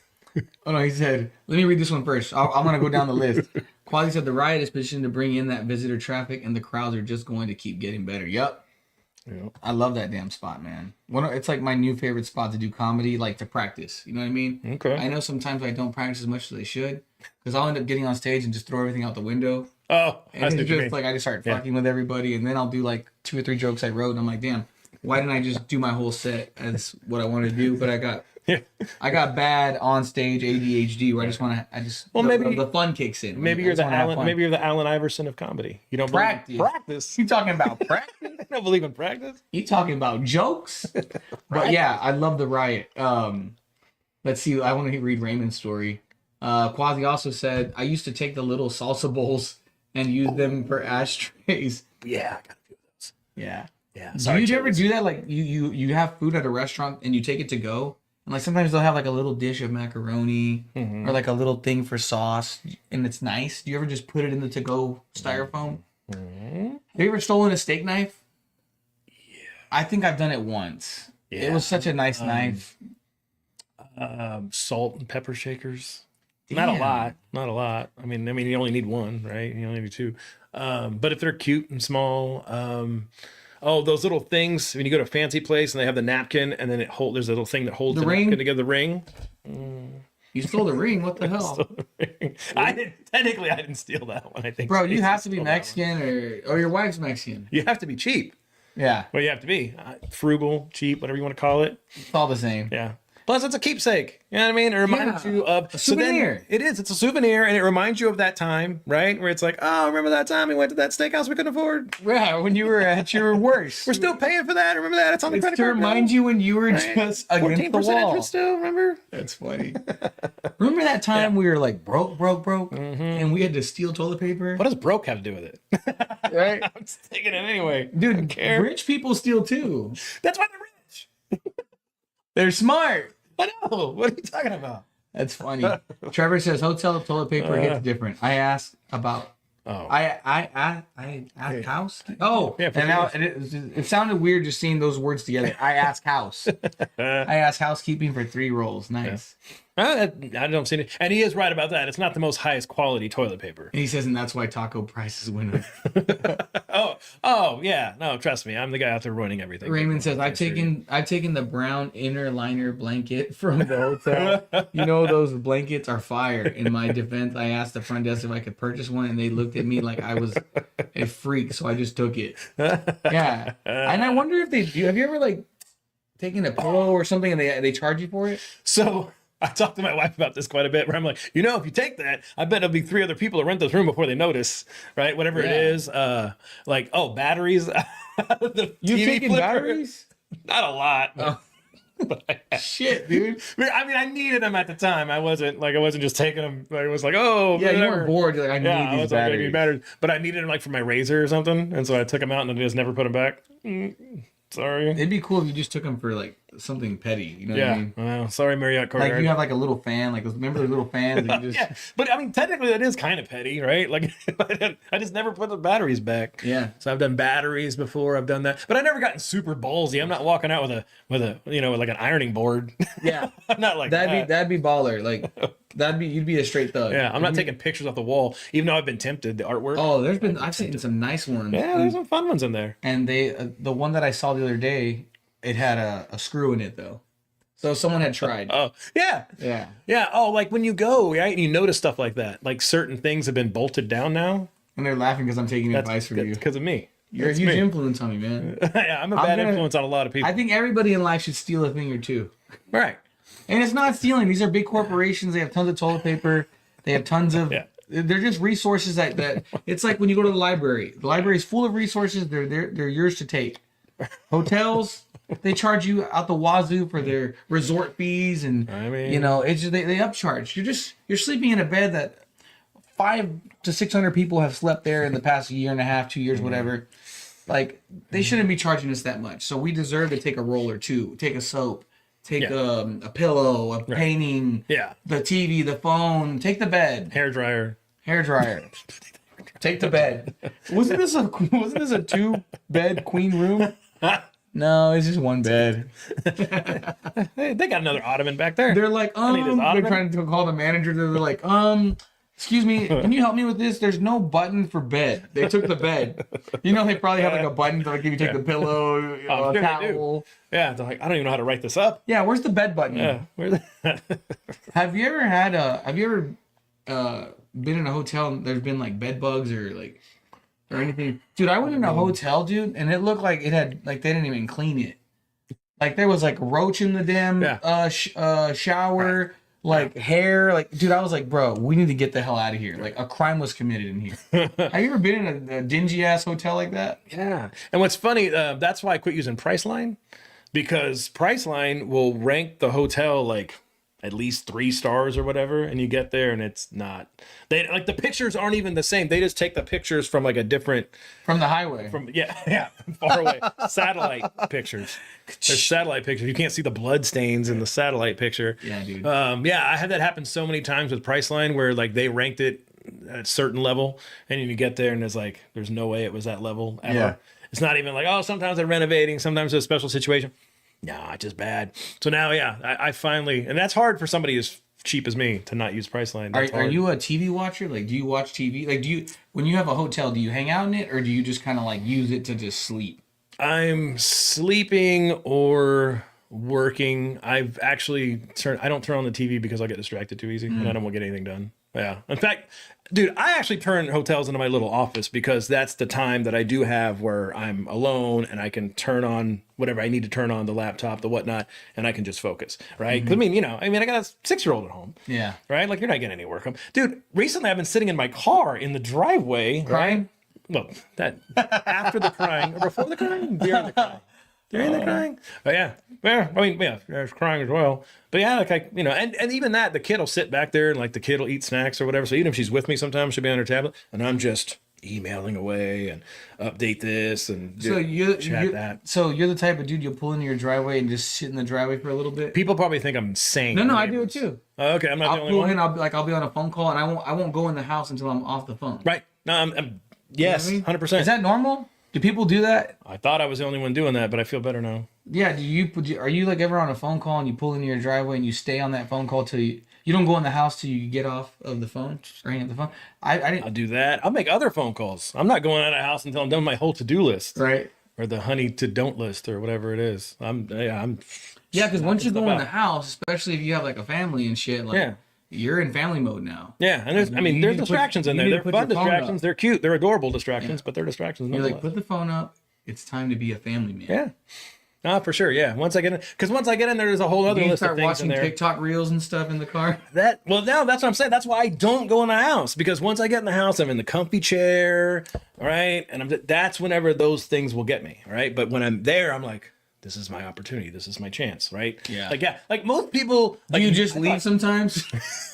Oh no, he said, let me read this one first. I'm going to go down the list. Quasi said the riot is positioned to bring in that visitor traffic and the crowds are just going to keep getting better. Yep. I love that damn spot, man. It's like my new favorite spot to do comedy, like to practice. You know what I mean? Okay. I know sometimes I don't practice as much as I should because I'll end up getting on stage and just throw everything out the window. Oh, and it's just like I just start fucking with everybody, and then I'll do like 2 or 3 jokes I wrote, and I'm like, damn, why didn't I just do my whole set as what I wanted to do? But I got bad on stage ADHD where maybe the fun kicks in. Maybe you're the Allen Iverson of comedy. You don't practice. You talking about practice? I don't believe in practice. You talking about jokes? But yeah, I love the riot. Let's see. I want to read Raymond's story. Quasi also said, I used to take the little salsa bowls and use them for ashtrays. Yeah, I got a few of those. Yeah. Sorry, do you ever do that? Like you have food at a restaurant and you take it to go? And like sometimes they'll have like a little dish of macaroni or like a little thing for sauce and it's nice. Do you ever just put it in the to-go styrofoam? Have you ever stolen a steak knife? Yeah. I think I've done it once. Yeah. It was such a nice knife. Salt and pepper shakers. Damn. Not a lot. I mean, you only need one, right? You only need 2. But if they're cute and small, those little things when you go to a fancy place and they have the napkin and then there's a little thing that holds the napkin together. The ring. You stole the ring. What the hell? I didn't steal that one. I think. Bro, you have to be Mexican or your wife's Mexican. You have to be cheap. Yeah. Well, you have to be frugal, cheap, whatever you want to call it. It's all the same. Yeah. Plus, it's a keepsake. You know what I mean? It reminds you of a souvenir. It is. It's a souvenir, and it reminds you of that time, right? Where it's like, oh, remember that time we went to that steakhouse we couldn't afford? Yeah, when you were at your worst. We're still paying for that. Remember that? It's on the credit card. To remind you when you were just against the wall. Interest still, remember? That's funny. Remember that time we were like broke, and we had to steal toilet paper? What does broke have to do with it? Right? I'm just taking it anyway. Dude, rich people steal too. That's why they're rich. They're smart. I know. What are you talking about? That's funny. Trevor says hotel toilet paper hits different. I asked about. I asked house. Oh, yeah. And now it sounded weird just seeing those words together. I asked house. I asked housekeeping for 3 rolls. Nice. I don't see it. And he is right about that. It's not the most highest quality toilet paper. And he says, and that's why taco prices went up. Oh, yeah. No, trust me. I'm the guy out there ruining everything. Raymond says, I've taken the brown inner liner blanket from the hotel. You know, those blankets are fire. In my defense, I asked the front desk if I could purchase one, and they looked at me like I was a freak, so I just took it. Yeah. And I wonder if they do. Have you ever, like, taken a pillow or something and they charge you for it? So I talked to my wife about this quite a bit, where I'm like, if you take that, I bet there'll be 3 other people to rent this room before they notice, right? Whatever it is. Batteries. You've taken batteries? Not a lot. Shit, dude. I mean, I needed them at the time. I wasn't just taking them. I was like, oh, Yeah, you whatever. weren't bored. You're like, I Yeah, need I these was like, I batteries. need batteries. But I needed them like for my razor or something, and so I took them out and I just never put them back. Sorry. It'd be cool if you just took them for like something petty. You know what I Yeah. mean? Well, sorry, Marriott Like Courtyard. you have like a little fan. Like remember the little fans? That you just, Yeah, but I mean, technically, that is kind of petty, right? Like, I just never put the batteries back. Yeah. So I've done batteries before. I've done that, but I never gotten super ballsy. I'm not walking out with a like an ironing board. Yeah. I'm not like that. That'd be baller. Like you'd be a straight thug. Yeah, I'm not taking pictures off the wall, even though I've been tempted. The artwork. Oh, I've seen some nice ones. Yeah, there's some fun ones in there. And they the one that I saw the other day, it had a screw in it though. So someone had tried. Oh, yeah. Yeah. Yeah. Oh, like when you go, right, and you notice stuff like that. Like certain things have been bolted down now. And they're laughing because I'm taking advice from you. Because of me. You're a huge influence on me, man. Yeah, I'm a bad influence on a lot of people. I think everybody in life should steal a thing or two. Right. And it's not stealing. These are big corporations. They have tons of toilet paper. They have tons of. Yeah. They're just resources that. It's like when you go to the library. The library is full of resources. They're yours to take. Hotels, they charge you out the wazoo for their resort fees, and I mean, it's just, they upcharge. You're sleeping in a bed that 500 to 600 people have slept there in the past year and a half, 2 years, whatever. Like they shouldn't be charging us that much. So we deserve to take a roll or two, take a soap, take a pillow, a painting, the TV, the phone, take the bed, hair dryer. Take the bed. Wasn't this a 2-bed queen room? No, it's just one bed. Hey, they got another ottoman back there. They're like, they're trying to call the manager. They're like, excuse me, can you help me with this? There's no button for bed. They took the bed. They probably have like a button to like if you take the pillow, a towel. Yeah, they're like, I don't even know how to write this up. Yeah, where's the bed button? Yeah, where's that? Have you ever been in a hotel and there's been like bed bugs or anything? Dude, I went in a hotel, dude, and it looked like it had like they didn't even clean it. Like there was like roach in the damn shower, like hair. Like, dude, I was like, bro, we need to get the hell out of here. Like a crime was committed in here. Have you ever been in a dingy ass hotel like that? Yeah. And what's funny, that's why I quit using Priceline, because Priceline will rank the hotel like at least 3 stars or whatever, and you get there and it's not. They like the pictures aren't even the same. They just take the pictures from like a different from the highway. From far away. Satellite pictures. There's satellite pictures. You can't see the blood stains in the satellite picture. Yeah, dude. I had that happen so many times with Priceline where like they ranked it at a certain level, and you get there and it's like there's no way it was that level ever. Yeah. It's not even like, oh, sometimes they're renovating, sometimes it's a special situation. Nah, it's just bad. So now, I finally, and that's hard for somebody as cheap as me to not use Priceline. Are you a TV watcher? Like, do you watch TV? Like, when you have a hotel, do you hang out in it, or do you just kind of like use it to just sleep? I'm sleeping or working. I've actually I don't turn on the TV because I get distracted too easy and I don't want to get anything done. Yeah. In fact, dude, I actually turn hotels into my little office because that's the time that I do have where I'm alone and I can turn on whatever I need to turn on, the laptop, the whatnot, and I can just focus, right? Because I got a 6-year-old at home. Yeah. Right? Like, you're not getting any work. Dude, recently I've been sitting in my car in the driveway. Crying? Well, that after the crying or before the crying? During the crying. During the crying? But there's crying as well. But yeah, and even that, the kid will sit back there and like the kid will eat snacks or whatever. So even if she's with me sometimes, she'll be on her tablet and I'm just emailing away and update this and chat that. So you're the type of dude you'll pull into your driveway and just sit in the driveway for a little bit? People probably think I'm sane. No, I do it too. Okay, I'm not the only one. one. I'll be on a phone call and I won't go in the house until I'm off the phone. Right. No, I'm yes, 100%. Is that normal? Do people do that? I thought I was the only one doing that, but I feel better now. Yeah. Are you like ever on a phone call and you pull into your driveway and you stay on that phone call till you don't go in the house till you get off of the phone or hang up the phone? I'll do that. I'll make other phone calls. I'm not going out of the house until I'm done with my whole to-do list. Right. Or the honey to don't list or whatever it is. Yeah, because once you go in the house, especially if you have like a family and shit, like you're in family mode now. Yeah, and there's distractions in there. They're fun distractions. They're cute. They're adorable distractions, but they're distractions. You're like, put the phone up. It's time to be a family man. Yeah. No, for sure. Yeah. Once I get in, there's a whole other list of things in there. You start watching TikTok reels and stuff in the car. Now that's what I'm saying. That's why I don't go in the house, because once I get in the house, I'm in the comfy chair, right? And that's whenever those things will get me, right? But when I'm there, I'm like, this is my opportunity. This is my chance, right? Yeah. Like most people. Do Like, you just leave sometimes?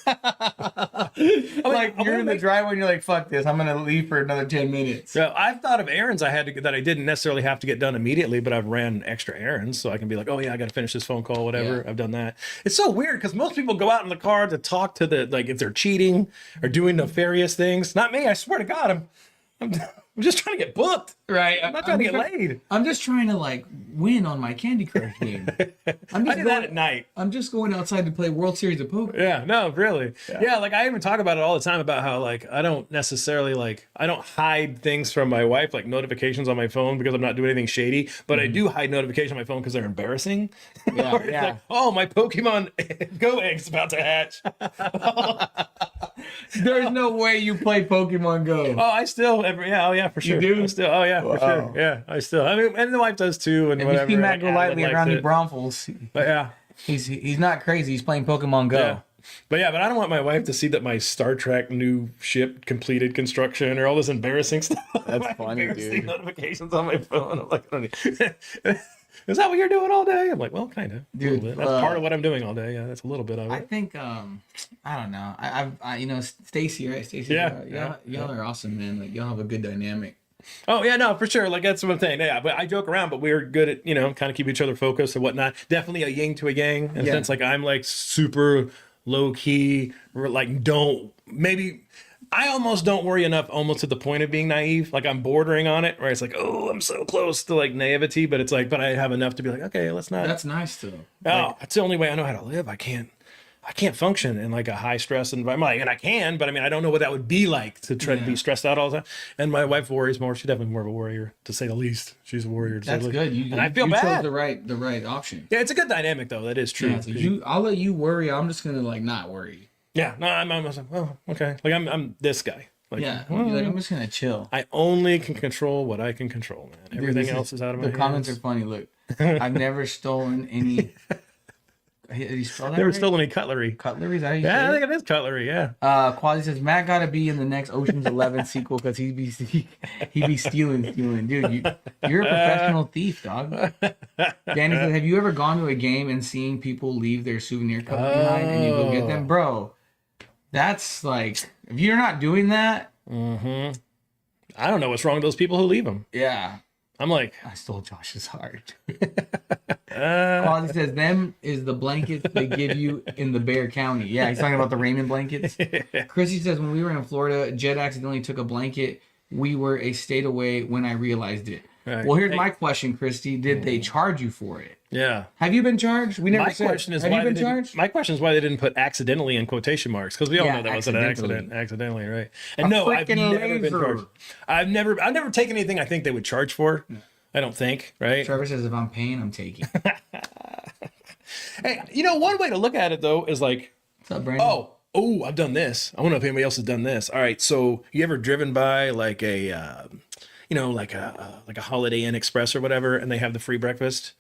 Like you're in the driveway and you're like, fuck this, I'm gonna leave for another 10 minutes. So I've thought of errands that I didn't necessarily have to get done immediately, but I've ran extra errands so I can be like, oh yeah, I got to finish this phone call, whatever. Yeah. I've done that. It's so weird because most people go out in the car to talk to like if they're cheating or doing nefarious things. Not me. I swear to God, I'm just trying to get booked. Right. I'm not trying to get laid. I'm just trying to like win on my Candy Crush game. I do that at night. I'm just going outside to play World Series of Poker. Yeah, no, really. Yeah, like I even talk about it all the time about how like I don't necessarily I don't hide things from my wife, like notifications on my phone because I'm not doing anything shady, but I do hide notifications on my phone because they're embarrassing. Yeah, yeah. Like, oh, my Pokemon Go egg's about to hatch. There's no way you play Pokemon Go. Oh, I still for sure. You do? I still, for Wow. sure. Yeah, I still. I mean, and the wife does too, and If whatever. you see Matt like, Golightly Alan around the likes it. Bromfuls, But yeah. he's not crazy. He's playing Pokemon Go. Yeah. But I don't want my wife to see that my Star Trek new ship completed construction or all this embarrassing stuff. That's funny, Embarrassing dude. Notifications on my phone. I'm like, is that what you're doing all day? I'm like, well, kind of. Dude, That's part of what I'm doing all day. Yeah, that's a little bit of it. I think I don't know. I you know, Stacy, right? Stacy. Yeah. Y'all are awesome, man. Like y'all have a good dynamic. Oh yeah, no, for sure. Like that's what I'm saying. Yeah, but I joke around, but we're good at kind of keep each other focused and whatnot. Definitely a yin to a yang. In a sense, like I'm like super low key. Like I almost don't worry enough, almost to the point of being naive. Like I'm bordering on it, where it's like, oh, I'm so close to like naivety, but it's like, but I have enough to be like, okay, let's not. That's nice though. Oh, that's the only way I know how to live. I can't function in like a high stress environment. Like, and I can, but I mean, I don't know what that would be like to try to be stressed out all the time. And my wife worries more. She's definitely more of a warrior, to say the least. She's a warrior. To That's say the good. least. And I feel you bad. chose the right option. Yeah, it's a good dynamic though. That is true. Yeah, so I'll let you worry. I'm just gonna like not worry. Yeah, no, I'm like, well, okay. Like I'm this guy. Like, Yeah, well, like, I'm just gonna chill. I only can control what I can control, man. Everything else is out of my hands. The comments are funny. Look, I've never stolen any. Did he spell that Never right? stolen any cutlery. Cutlery? Is that how you Yeah, say I it? think it is cutlery. Yeah. Quasi says Matt got to be in the next Ocean's 11 sequel because he be stealing, dude. You're a professional thief, dog. Danny says, have you ever gone to a game and seen people leave their souvenir cup behind and you go get them, bro? That's like, if you're not doing that, I don't know what's wrong with those people who leave them. yeah. I'm like, I stole Josh's heart. Quasi says, them is the blankets they give you in the Bear County. Yeah, he's talking about the Raymond blankets. Chrissy says, when we were in Florida, Jed accidentally took a blanket. We were a state away when I realized it. Right. Well, here's my question, Christy. Did they charge you for it? yeah. Have you been charged? We never My said. question is Have why you been they didn't- charged? My question is why they didn't put accidentally in quotation marks, because we all Yeah, know that wasn't an accidentally. accident. Accidentally, right? And A no, I've freaking never been laser. charged. I've never taken anything I think they would charge for. I don't think, right? Trevor says, if I'm paying, I'm taking. Hey, one way to look at it though is like, What's up, Brandon? I've done this. I wonder if anybody else has done this. All right, so you ever driven by like a, like a Holiday Inn Express or whatever, and they have the free breakfast,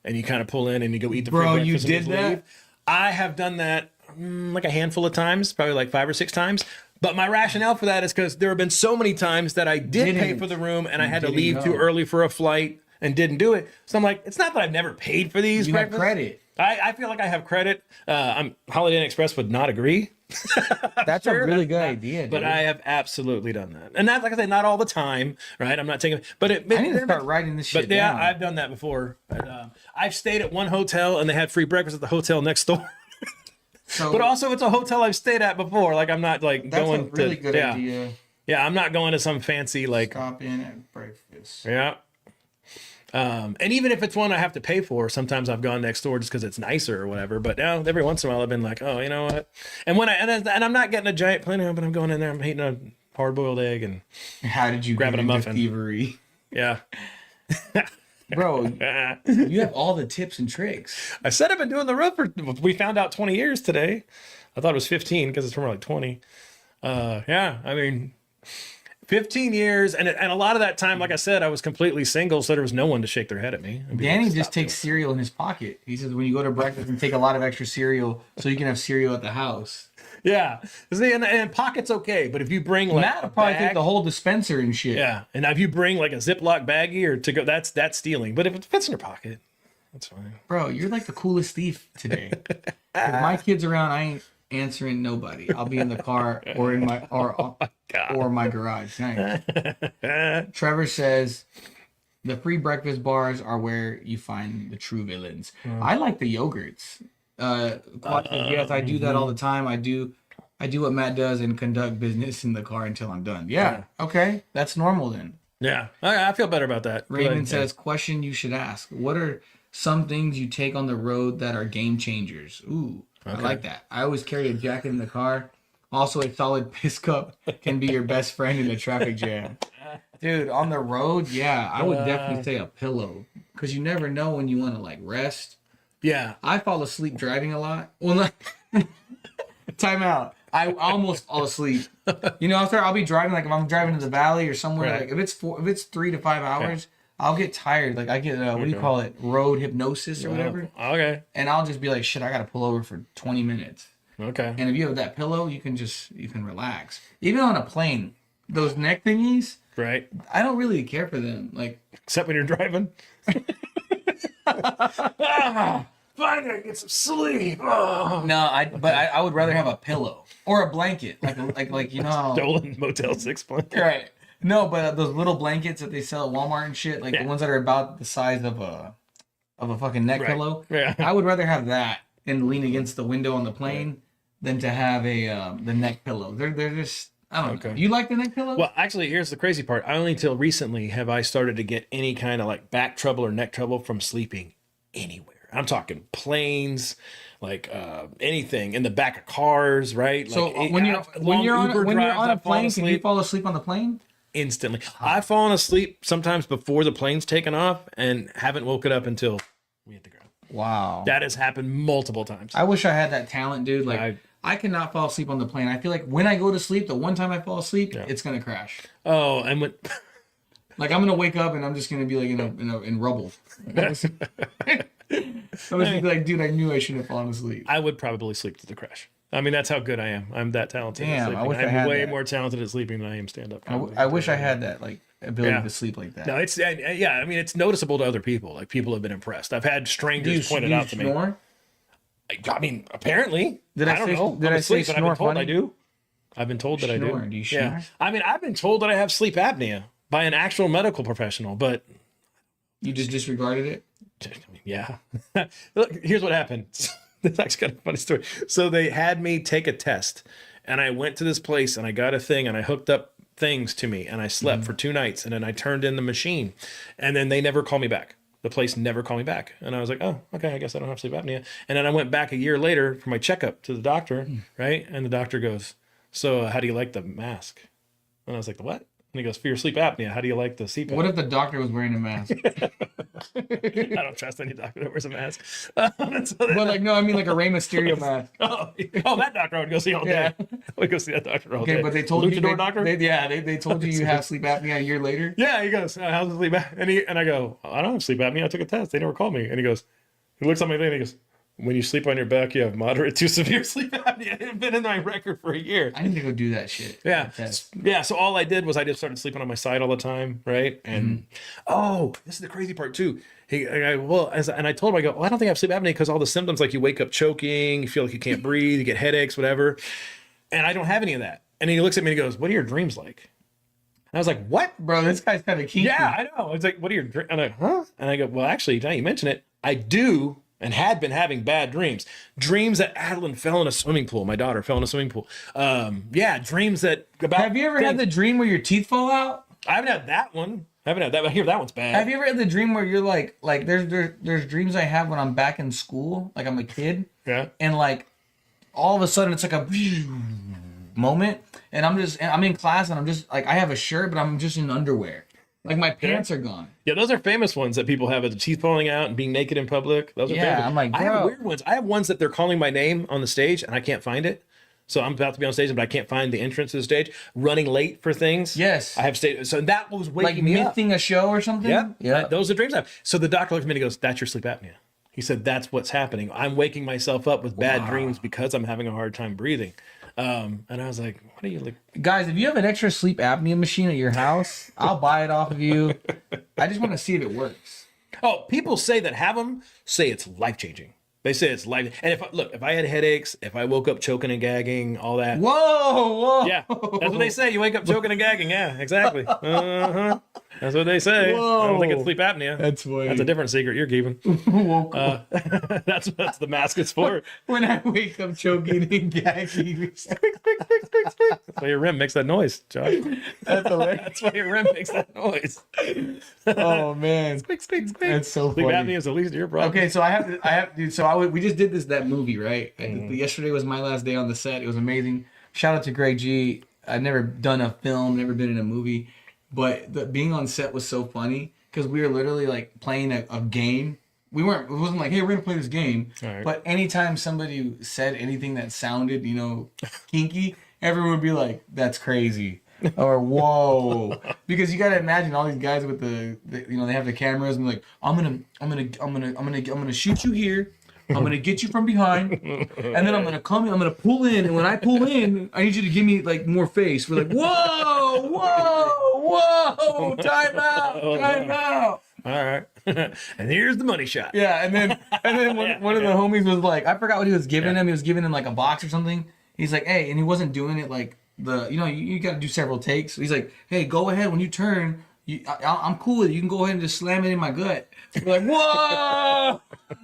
and you kind of pull in and you go eat the free Bro, breakfast. you and did just that? leave. I have done that like a handful of times, probably like 5 or 6 times. But my rationale for that is because there have been so many times that I did pay Didn't. for the room and I had to Didn't leave too go. early for a flight and didn't do it. So I'm like, it's not that I've never paid for these You have breakfasts. credit. I feel like I have credit. Holiday Inn Express would not agree. That's a really good idea, dude. But I have absolutely done that. And not, like I said, not all the time, right? I'm not taking but it. I need to start writing this shit But yeah, down. I've done that before. I've stayed at one hotel and they had free breakfast at the hotel next door. So, But also, it's a hotel I've stayed at before. Like I'm not like that's going a really to good yeah. idea. Yeah, I'm not going to some fancy like Stop in at breakfast. yeah. And even if it's one I have to pay for, sometimes I've gone next door just because it's nicer or whatever. But now every once in a while I've been like, oh, you know what? And when and I'm not getting a giant plane, but I'm going in there, I'm eating a hard-boiled egg and How did you Grabbing get a into muffin. thievery? yeah. Bro, you have all the tips and tricks. I said I've been doing the road for. We found out 20 years today. I thought it was 15 because it's from like 20. Yeah, I mean, 15 years, and a lot of that time, like I said, I was completely single, so there was no one to shake their head at me. and be Danny like, just "Stop takes cereal in his pocket. He says when you go to breakfast and take a lot of extra cereal so you can have cereal at the house. doing-" Yeah, see, and pocket's okay, but if you bring like Matt a will probably bag, take the whole dispenser and shit. yeah, and if you bring like a Ziploc baggie or to go, that's stealing. But if it fits in your pocket, That's fine. Bro, you're like the coolest thief today. If my kid's around, I ain't answering nobody. I'll be in the car or in my or my garage. Nice. Trevor says the free breakfast bars are where you find the true villains. I like the yogurts. Yes, I do that all the time. I do what Matt does and conduct business in the car until I'm done. Yeah. Okay. That's normal then. Yeah. I feel better about that. Raymond says, question you should ask. What are some things you take on the road that are game changers? Ooh, okay. I like that. I always carry a jacket in the car. Also, a solid piss cup can be your best friend in a traffic jam. Dude, on the road, yeah, I would definitely say a pillow. Because you never know when you want to, like, rest. Yeah. I fall asleep driving a lot. Well, not... Time out. I almost fall asleep. You know, I'll be driving, like, if I'm driving to the valley or somewhere, right. like, if it's 3 to 5 hours... Okay. I'll get tired. Like I get, what do you call it? Road hypnosis or whatever. Okay. And I'll just be like, shit, I got to pull over for 20 minutes. Okay. And if you have that pillow, you can relax. Even on a plane, those neck thingies. Right. I don't really care for them. Like, except when you're driving. Finally, get some sleep. Oh. No, I would rather have a pillow or a blanket. Like you know. Stolen Motel 6 blanket. Right. No, but those little blankets that they sell at Walmart and shit, like the ones that are about the size of a fucking neck pillow. Yeah. I would rather have that and lean against the window on the plane than to have the neck pillow. They're just, I don't know. You like the neck pillow? Well, actually, here's the crazy part. I only till recently have I started to get any kind of like back trouble or neck trouble from sleeping anywhere. I'm talking planes, like anything in the back of cars, right? So like, when you're on a plane, can you fall asleep on the plane? Instantly. I've fallen asleep sometimes before the plane's taken off and haven't woken up until we hit the ground. Wow. That has happened multiple times. I wish I had that talent, dude. Like I cannot fall asleep on the plane. I feel like when I go to sleep, the one time I fall asleep, it's gonna crash. Oh, and when like I'm gonna wake up and I'm just gonna be like in rubble. I'm just gonna be like, dude, I knew I shouldn't have fallen asleep. I would probably sleep through the crash. I mean, that's how good I am. I'm that talented. Damn, at I wish I I'm had way that. more talented at sleeping than I am stand up. I wish I had that like ability to sleep like that. No, it's I mean, it's noticeable to other people. Like people have been impressed. I've had strangers pointed out to snore? me. I mean, apparently. Did I don't know. Did I say snore? I've been told funny? I do. I've been told that I do. Do you snore? Yeah. I mean, I've been told that I have sleep apnea by an actual medical professional, but you just disregarded it. I mean, yeah. Look, here's what happened. That's actually kind of a funny story. So they had me take a test, and I went to this place, and I got a thing, and I hooked up things to me, and I slept for 2 nights, and then I turned in the machine, and then they never called me back. The place never called me back. And I was like, oh, okay, I guess I don't have sleep apnea. And then I went back a year later for my checkup to the doctor, right? And the doctor goes, so how do you like the mask? And I was like, the what? And he goes, for your sleep apnea, how do you like the CPAP? What if the doctor was wearing a mask? I don't trust any doctor that wears a mask. But like, no, I mean like a Rey Mysterio mask. Oh, that doctor I would go see all day. Yeah. I would go see that doctor all day. Okay, but they told Luchador doctor? They told you have sleep apnea a year later? Yeah, he goes, how's the sleep apnea? And I go, I don't have sleep apnea. I took a test. They never called me. And he goes, he looks at my thing and he goes, when you sleep on your back, you have moderate to severe sleep apnea. It had been in my record for a year. I need to go do that shit. Yeah. Yeah. So all I did was I just started sleeping on my side all the time. Right. And oh, this is the crazy part too. And I told him, I go, well, I don't think I have sleep apnea because all the symptoms, like you wake up choking, you feel like you can't breathe, you get headaches, whatever. And I don't have any of that. And he looks at me and he goes, what are your dreams like? And I was like, what? Bro, this guy's kind of kinky. Yeah, I know. It's like, what are your dreams? I'm like, huh? And I go, well, actually, now you mention it, I do and had been having bad dreams. Dreams that Adeline fell in a swimming pool. My daughter fell in a swimming pool. Yeah, dreams that about. Have you ever had the dream where your teeth fall out? I haven't had that one. I hear that one's bad. Have you ever had the dream where you're like there's dreams I have when I'm back in school, like I'm a kid. Yeah. And like all of a sudden it's like a moment, and I'm in class and I'm just like I have a shirt, but I'm just in underwear. Like my pants are gone. Yeah, those are famous ones that people have, with the teeth falling out and being naked in public. Those are famous. I'm like, bro. I have weird ones. I have ones that they're calling my name on the stage and I can't find it. So I'm about to be on stage, but I can't find the entrance to the stage. Running late for things. Yes. I have stage. So that was waking me up. Like missing a show or something? Yeah. Those are dreams I have. So the doctor looked at me and he goes, that's your sleep apnea. He said, that's what's happening. I'm waking myself up with bad dreams because I'm having a hard time breathing. And I was like, what are you like? Guys, if you have an extra sleep apnea machine at your house, I'll buy it off of you. I just want to see if it works. Oh, people say that have them say it's life changing. They say it's life. And if I had headaches, if I woke up choking and gagging, all that. Whoa. Yeah, that's what they say. You wake up choking and gagging. Yeah, exactly. That's what they say. Whoa. I don't think it's sleep apnea. That's funny. That's a different secret you're keeping. That's the mask is for. When I wake up choking and gagging. That's why your rim makes that noise, Josh. That's hilarious. That's why your rim makes that noise. Oh man. Squeak, squeak, squeak. That's so Sleep funny. apnea is at least your problem. Okay, so I have, dude. So we just did that movie, right? Yesterday was my last day on the set. It was amazing. Shout out to Greg G. I've never done a film, never been in a movie, but being on set was so funny because we were literally like playing a game. It wasn't like, hey, we're gonna play this game. Right. But anytime somebody said anything that sounded, kinky, everyone would be like, "That's crazy." Or whoa, because you gotta imagine all these guys with the they have the cameras and like I'm gonna shoot you here, I'm gonna get you from behind, and then I'm gonna pull in, and when I pull in, I need you to give me like more face. We're like whoa, time out. All right. And here's the money shot. Yeah, and then one of the homies was like, I forgot what he was giving him. He was giving him like a box or something. He's like, hey, and he wasn't doing it like. You got to do several takes. He's like, hey, go ahead when you turn. I'm cool with it. You can go ahead and just slam it in my gut. We're like, whoa!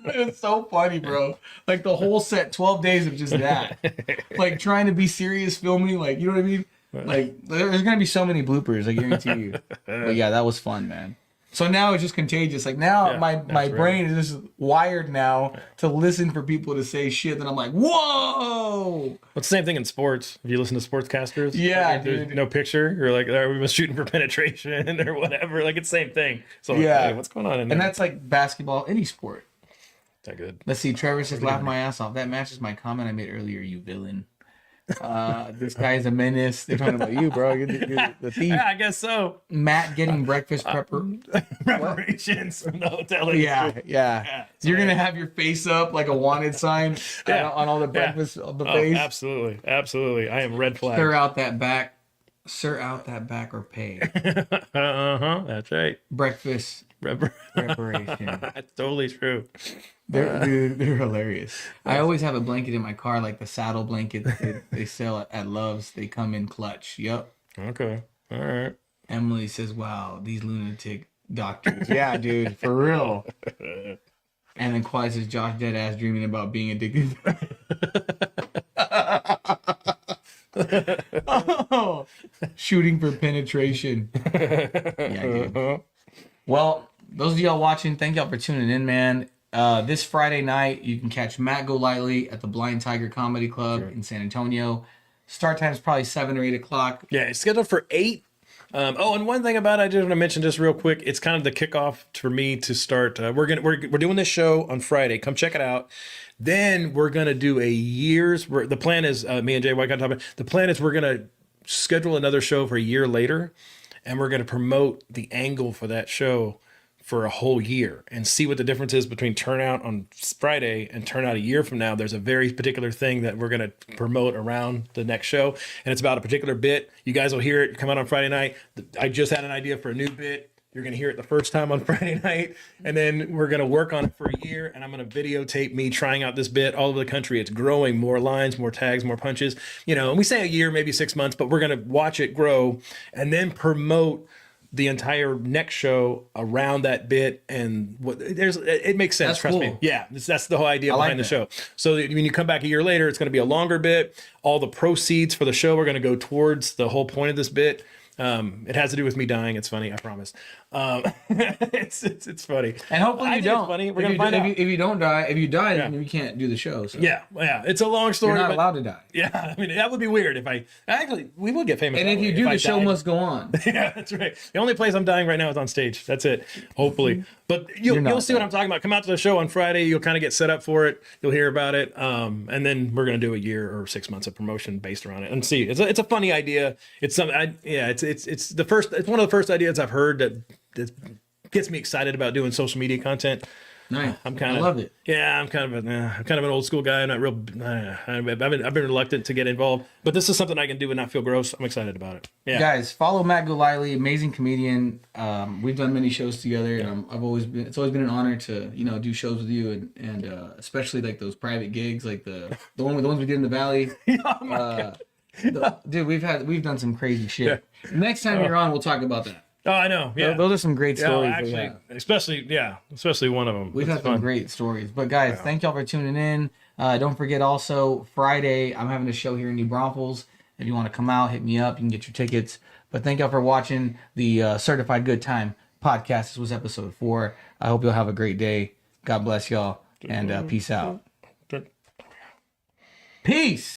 It's so funny, bro. Like the whole set, 12 days of just that. Like trying to be serious filming. Like, you know what I mean? Like there's gonna be so many bloopers. I guarantee you. But yeah, that was fun, man. So now it's just contagious. Like now my brain is just wired now to listen for people to say shit that I'm like, whoa! It's the same thing in sports. If you listen to sportscasters, Yeah, like, there's dude. no picture. You're like, are we shooting for penetration or whatever? Like it's the same thing. So like, Yeah. hey, what's going on in And there? that's like basketball, any sport. Is that good? Let's see. Trevor says, laugh my ass off. That matches my comment I made earlier, you villain. This guy's a menace. They're talking about you, bro. You're the thief. Yeah, I guess so. Matt getting breakfast Preparations from the hotel. Yeah. industry. You're going to have your face up like a wanted sign on all the breakfast of the face. Absolutely. I am red flag. Sir, out that back or pay. That's right. Breakfast preparation. That's totally true. They're hilarious. I always have a blanket in my car, like the saddle blanket that they sell at Love's. They come in clutch. Yep. Okay. All right. Emily says, wow, these lunatic doctors. Yeah, dude, for real. And then Quiet says, Josh dead ass dreaming about being addicted. Shooting for penetration. Yeah, dude. Well, those of y'all watching, thank y'all for tuning in, man. This Friday night, you can catch Matt Golightly at the Blind Tiger Comedy Club in San Antonio. Start time is probably 7 or 8 o'clock. Yeah, it's scheduled for 8. And one thing about it, I just want to mention just real quick, it's kind of the kickoff for me to start. We're doing this show on Friday. Come check it out. Then we're gonna do a year's. The plan is me and Jay White got talking. The plan is we're gonna schedule another show for a year later, and we're gonna promote the angle for that show for a whole year and see what the difference is between turnout on Friday and turnout a year from now. There's a very particular thing that we're going to promote around the next show, and it's about a particular bit. You guys will hear it come out on Friday night. I just had an idea for a new bit. You're going to hear it the first time on Friday night, and then we're going to work on it for a year, and I'm going to videotape me trying out this bit all over the country. It's growing, more lines, more tags, more punches, and we say a year, maybe 6 months, but we're going to watch it grow and then promote the entire next show around that bit, and it makes sense. That's trust cool. me. Yeah, that's the whole idea I like behind the that. show. So that when you come back a year later, it's going to be a longer bit. All the proceeds for the show are going to go towards the whole point of this bit. It has to do with me dying. It's funny, I promise. It's funny. And hopefully I you think don't. It's funny. We're gonna find out. If you don't die, then you can't do the show. So. Yeah. It's a long story. You're not but- allowed to die. Yeah, I mean that would be weird if we would get famous. And that if way you do, I the show died. must go on. Yeah, that's right. The only place I'm dying right now is on stage. That's it. Hopefully. But You're not you'll see what dying. I'm talking about. Come out to the show on Friday. You'll kind of get set up for it. You'll hear about it. And then we're going to do a year or 6 months of promotion based around it and see. It's a funny idea. It's one of the first ideas I've heard that gets me excited about doing social media content. Nice. I'm kind I of love it. Yeah, I'm kind of an old school guy. I'm not real. I've been reluctant to get involved, but this is something I can do and not feel gross. I'm excited about it. Yeah, Guys, follow Matt Golightly, amazing comedian. We've done many shows together, and it's always been an honor to do shows with you, and especially like those private gigs, like the ones we did in the Valley. Oh my God. Dude, we've done some crazy shit. Next time you're on, we'll talk about that. Oh, I know. Yeah, Those are some great stories. actually, especially one of them. We've had some great stories. But guys, thank y'all for tuning in. Don't forget also Friday, I'm having a show here in New Braunfels. If you want to come out, hit me up. You can get your tickets. But thank y'all for watching the Certified Good Time podcast. This was episode 4. I hope you'll have a great day. God bless y'all. And peace out. Peace.